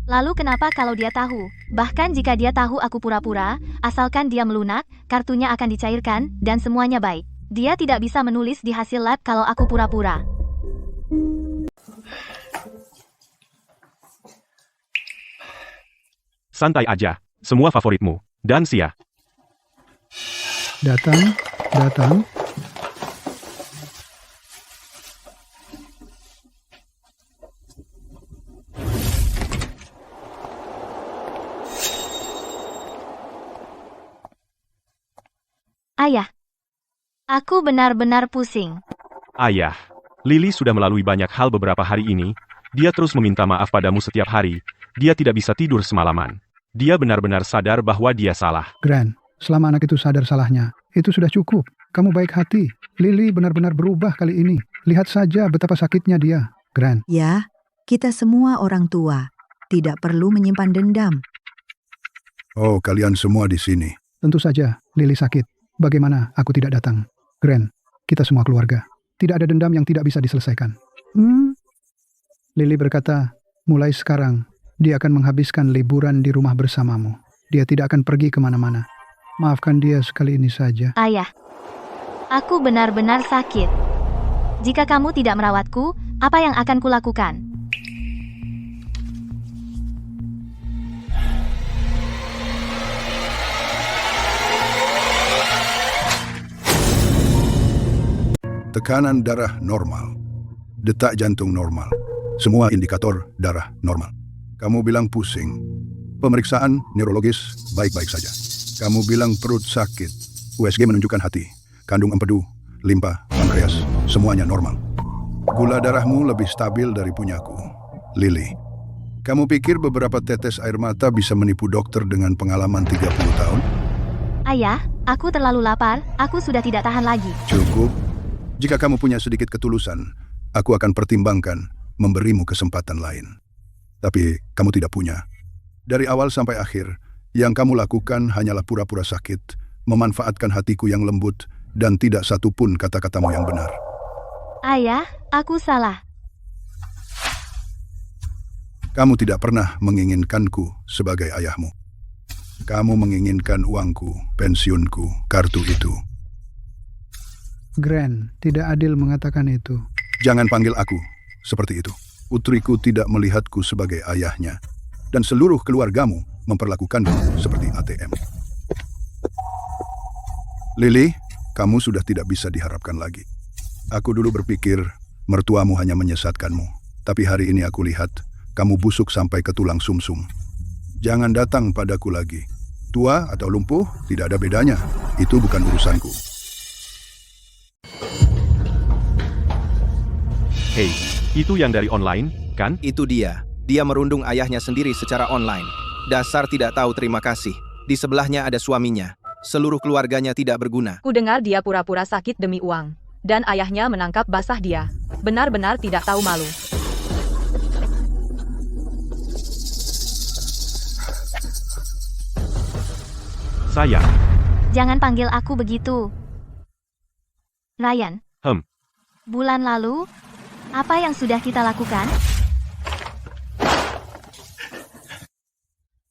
Lalu kenapa kalau dia tahu? Bahkan jika dia tahu aku pura-pura, asalkan dia melunak, kartunya akan dicairkan, dan semuanya baik. Dia tidak bisa menulis di hasil lab kalau aku pura-pura. Santai aja. Semua favoritmu. Dan Sia. Datang. Ayah, aku benar-benar pusing. Ayah, Lily sudah melalui banyak hal beberapa hari ini. Dia terus meminta maaf padamu setiap hari. Dia tidak bisa tidur semalaman. Dia benar-benar sadar bahwa dia salah. Gran, selama anak itu sadar salahnya, itu sudah cukup. Kamu baik hati. Lily benar-benar berubah kali ini. Lihat saja betapa sakitnya dia. Gran. Ya, kita semua orang tua. Tidak perlu menyimpan dendam. Oh, kalian semua di sini. Tentu saja, Lily sakit. Bagaimana aku tidak datang? Gran, kita semua keluarga. Tidak ada dendam yang tidak bisa diselesaikan. Lily berkata, mulai sekarang, dia akan menghabiskan liburan di rumah bersamamu. Dia tidak akan pergi kemana-mana. Maafkan dia sekali ini saja. Ayah, aku benar-benar sakit. Jika kamu tidak merawatku, apa yang akan kulakukan? Tekanan darah normal. Detak jantung normal. Semua indikator darah normal. Kamu bilang pusing. Pemeriksaan neurologis baik-baik saja. Kamu bilang perut sakit. USG menunjukkan hati, kandung empedu, limpa, pankreas, semuanya normal. Gula darahmu lebih stabil dari punyaku. Lily, kamu pikir beberapa tetes air mata bisa menipu dokter dengan pengalaman 30 tahun? Ayah, aku terlalu lapar, aku sudah tidak tahan lagi. Cukup. Jika kamu punya sedikit ketulusan, aku akan pertimbangkan memberimu kesempatan lain. Tapi kamu tidak punya. Dari awal sampai akhir, yang kamu lakukan hanyalah pura-pura sakit, memanfaatkan hatiku yang lembut, dan tidak satupun kata-katamu yang benar. Ayah, aku salah. Kamu tidak pernah menginginkanku sebagai ayahmu. Kamu menginginkan uangku, pensiunku, kartu itu. Gran, tidak adil mengatakan itu. Jangan panggil aku seperti itu. Putriku tidak melihatku sebagai ayahnya. Dan seluruh keluargamu memperlakukanku seperti ATM. Lily, kamu sudah tidak bisa diharapkan lagi. Aku dulu berpikir mertuamu hanya menyesatkanmu. Tapi hari ini aku lihat kamu busuk sampai ke tulang sumsum. Jangan datang padaku lagi. Tua atau lumpuh, tidak ada bedanya. Itu bukan urusanku. Hei, itu yang dari online, kan? Itu dia. Dia merundung ayahnya sendiri secara online. Dasar tidak tahu terima kasih. Di sebelahnya ada suaminya. Seluruh keluarganya tidak berguna. Ku dengar dia pura-pura sakit demi uang. Dan ayahnya menangkap basah dia. Benar-benar tidak tahu malu. Sayang. Jangan panggil aku begitu. Ryan. Bulan lalu, apa yang sudah kita lakukan?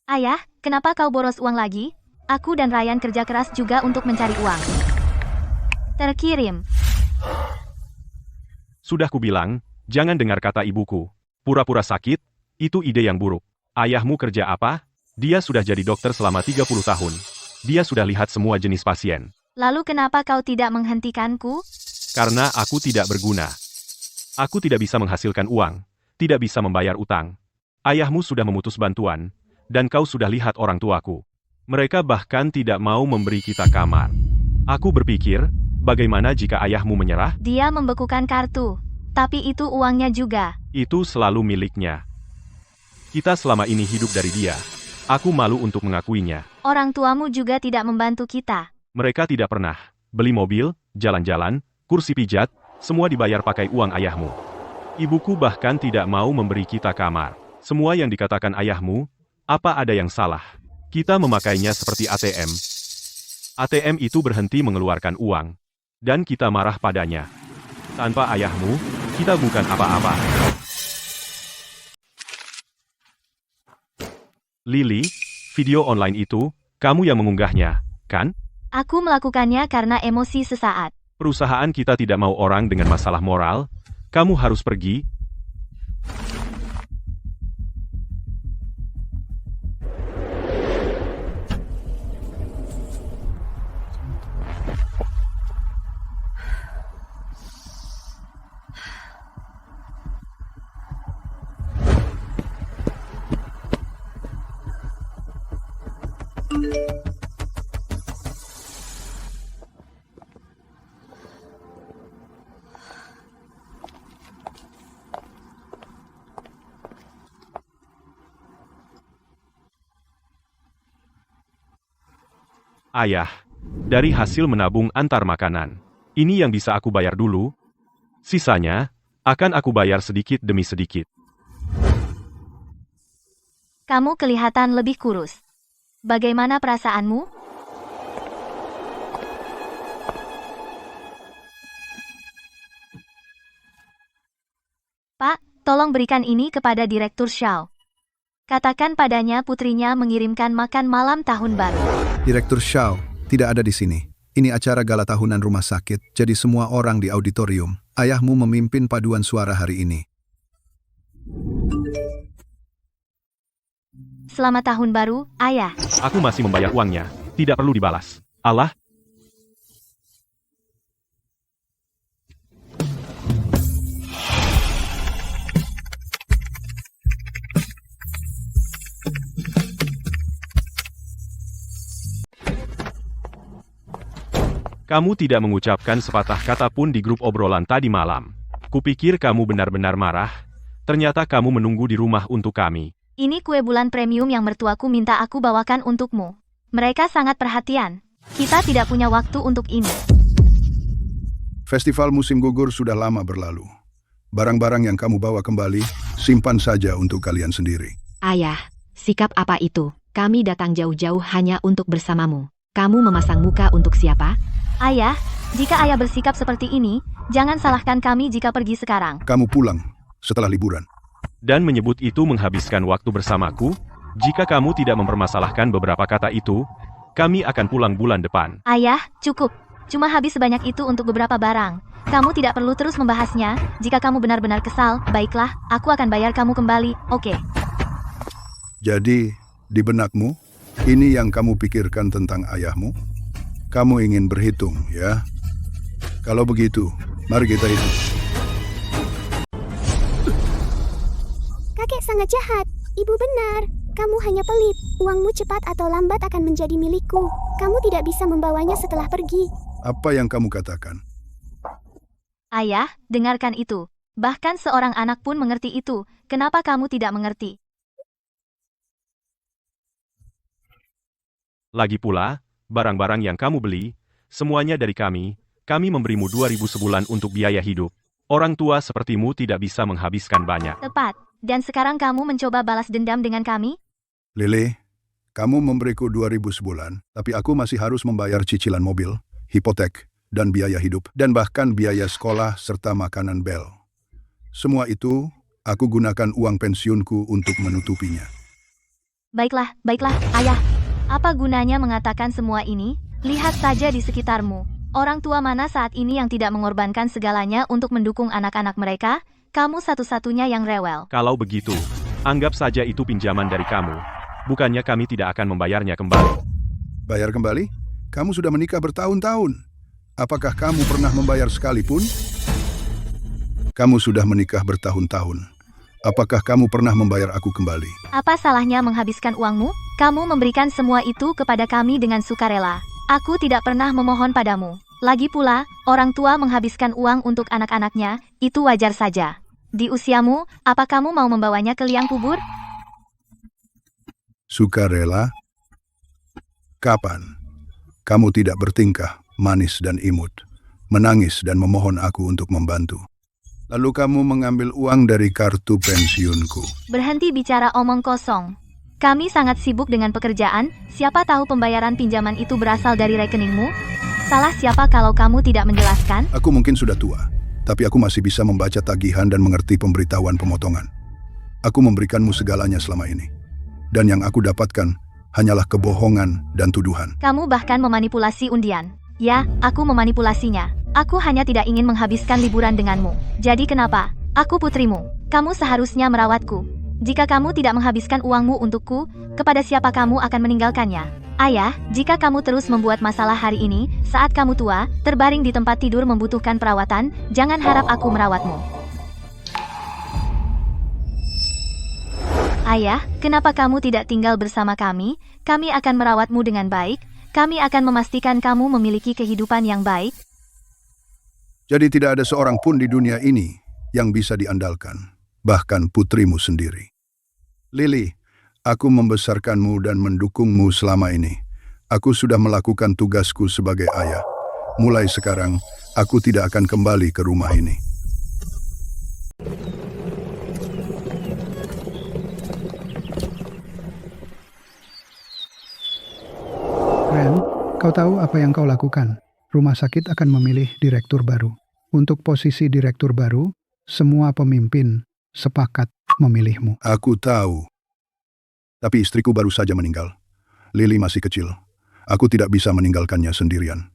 Ayah, kenapa kau boros uang lagi? Aku dan Ryan kerja keras juga untuk mencari uang. Terkirim. Sudah kubilang, jangan dengar kata ibuku. Pura-pura sakit, itu ide yang buruk. Ayahmu kerja apa? Dia sudah jadi dokter selama 30 tahun. Dia sudah lihat semua jenis pasien. Lalu kenapa kau tidak menghentikanku? Karena aku tidak berguna. Aku tidak bisa menghasilkan uang, tidak bisa membayar utang. Ayahmu sudah memutus bantuan, dan kau sudah lihat orang tuaku. Mereka bahkan tidak mau memberi kita kamar. Aku berpikir, bagaimana jika ayahmu menyerah? Dia membekukan kartu, tapi itu uangnya juga. Itu selalu miliknya. Kita selama ini hidup dari dia. Aku malu untuk mengakuinya. Orang tuamu juga tidak membantu kita. Mereka tidak pernah beli mobil, jalan-jalan, kursi pijat, semua dibayar pakai uang ayahmu. Ibuku bahkan tidak mau memberi kita kamar. Semua yang dikatakan ayahmu, apa ada yang salah? Kita memakainya seperti ATM. ATM itu berhenti mengeluarkan uang. Dan kita marah padanya. Tanpa ayahmu, kita bukan apa-apa. Lily, video online itu, kamu yang mengunggahnya, kan? Aku melakukannya karena emosi sesaat. Perusahaan kita tidak mau orang dengan masalah moral. Kamu harus pergi. Ayah, dari hasil menabung antar makanan, ini yang bisa aku bayar dulu. Sisanya, akan aku bayar sedikit demi sedikit. Kamu kelihatan lebih kurus. Bagaimana perasaanmu? Pak, tolong berikan ini kepada Direktur Shaw. Katakan padanya putrinya mengirimkan makan malam tahun baru. Direktur Shaw tidak ada di sini. Ini acara gala tahunan rumah sakit, jadi semua orang di auditorium. Ayahmu memimpin paduan suara hari ini. Selamat tahun baru, Ayah. Aku masih membayar uangnya. Tidak perlu dibalas. Allah. Kamu tidak mengucapkan sepatah kata pun di grup obrolan tadi malam. Kupikir kamu benar-benar marah. Ternyata kamu menunggu di rumah untuk kami. Ini kue bulan premium yang mertuaku minta aku bawakan untukmu. Mereka sangat perhatian. Kita tidak punya waktu untuk ini. Festival musim gugur sudah lama berlalu. Barang-barang yang kamu bawa kembali, simpan saja untuk kalian sendiri. Ayah, sikap apa itu? Kami datang jauh-jauh hanya untuk bersamamu. Kamu memasang muka untuk siapa? Ayah, jika ayah bersikap seperti ini, jangan salahkan kami jika pergi sekarang. Kamu pulang setelah liburan. Dan menyebut itu menghabiskan waktu bersamaku? Jika kamu tidak mempermasalahkan beberapa kata itu, kami akan pulang bulan depan. Ayah, cukup. Cuma habis sebanyak itu untuk beberapa barang. Kamu tidak perlu terus membahasnya. Jika kamu benar-benar kesal, baiklah, aku akan bayar kamu kembali, oke? Jadi, di benakmu, ini yang kamu pikirkan tentang ayahmu? Kamu ingin berhitung, ya? Kalau begitu, mari kita hitung. Kakek sangat jahat. Ibu benar. Kamu hanya pelit. Uangmu cepat atau lambat akan menjadi milikku. Kamu tidak bisa membawanya setelah pergi. Apa yang kamu katakan? Ayah, dengarkan itu. Bahkan seorang anak pun mengerti itu. Kenapa kamu tidak mengerti? Lagi pula, barang-barang yang kamu beli, semuanya dari kami memberimu 2.000 sebulan untuk biaya hidup. Orang tua sepertimu tidak bisa menghabiskan banyak. Tepat. Dan sekarang kamu mencoba balas dendam dengan kami? Lily, kamu memberiku 2.000 sebulan, tapi aku masih harus membayar cicilan mobil, hipotek, dan biaya hidup, dan bahkan biaya sekolah serta makanan Bel. Semua itu, aku gunakan uang pensiunku untuk menutupinya. Baiklah, ayah. Apa gunanya mengatakan semua ini? Lihat saja di sekitarmu. Orang tua mana saat ini yang tidak mengorbankan segalanya untuk mendukung anak-anak mereka? Kamu satu-satunya yang rewel. Kalau begitu, anggap saja itu pinjaman dari kamu. bukannya kami tidak akan membayarnya kembali. Bayar kembali? Kamu sudah menikah bertahun-tahun. Apakah kamu pernah membayar sekalipun? Kamu sudah menikah bertahun-tahun. Apakah kamu pernah membayar aku kembali? Apa salahnya menghabiskan uangmu? Kamu memberikan semua itu kepada kami dengan sukarela. Aku tidak pernah memohon padamu. Lagi pula, orang tua menghabiskan uang untuk anak-anaknya, itu wajar saja. Di usiamu, apa kamu mau membawanya ke liang kubur? Sukarela? Kapan? Kamu tidak bertingkah manis dan imut, menangis dan memohon aku untuk membantu. Lalu kamu mengambil uang dari kartu pensiunku. Berhenti bicara omong kosong. Kami sangat sibuk dengan pekerjaan, siapa tahu pembayaran pinjaman itu berasal dari rekeningmu? Salah siapa kalau kamu tidak menjelaskan? Aku mungkin sudah tua, tapi aku masih bisa membaca tagihan dan mengerti pemberitahuan pemotongan. Aku memberikanmu segalanya selama ini. Dan yang aku dapatkan hanyalah kebohongan dan tuduhan. Kamu bahkan memanipulasi undian. Ya, aku memanipulasinya. Aku hanya tidak ingin menghabiskan liburan denganmu. Jadi kenapa? Aku putrimu. Kamu seharusnya merawatku. Jika kamu tidak menghabiskan uangmu untukku, kepada siapa kamu akan meninggalkannya? Ayah, jika kamu terus membuat masalah hari ini, saat kamu tua, terbaring di tempat tidur membutuhkan perawatan, jangan harap aku merawatmu. Ayah, kenapa kamu tidak tinggal bersama kami? Kami akan merawatmu dengan baik. Kami akan memastikan kamu memiliki kehidupan yang baik. Jadi tidak ada seorang pun di dunia ini yang bisa diandalkan, bahkan putrimu sendiri. Lily, aku membesarkanmu dan mendukungmu selama ini. Aku sudah melakukan tugasku sebagai ayah. Mulai sekarang, aku tidak akan kembali ke rumah ini. Ren, kau tahu apa yang kau lakukan? Rumah sakit akan memilih direktur baru. Untuk posisi direktur baru, semua pemimpin sepakat memilihmu. Aku tahu. Tapi istriku baru saja meninggal. Lily masih kecil. Aku tidak bisa meninggalkannya sendirian.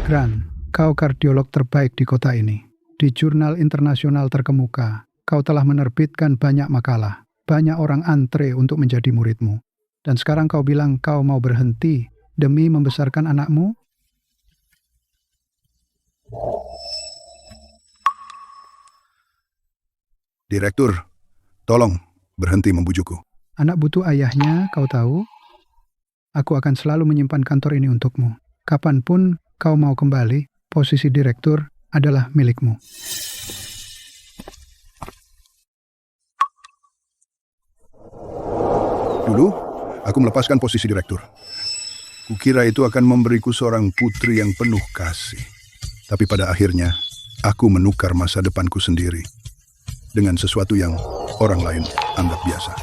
Gran, kau kardiolog terbaik di kota ini. Di jurnal internasional terkemuka, kau telah menerbitkan banyak makalah. Banyak orang antre untuk menjadi muridmu. Dan sekarang kau bilang kau mau berhenti demi membesarkan anakmu? Direktur, tolong berhenti membujukku. Anak butuh ayahnya, kau tahu? Aku akan selalu menyimpan kantor ini untukmu. Kapanpun kau mau kembali, posisi direktur adalah milikmu. Dulu, aku melepaskan posisi direktur. Kukira itu akan memberiku seorang putri yang penuh kasih. Tapi pada akhirnya, aku menukar masa depanku sendiri dengan sesuatu yang orang lain anggap biasa.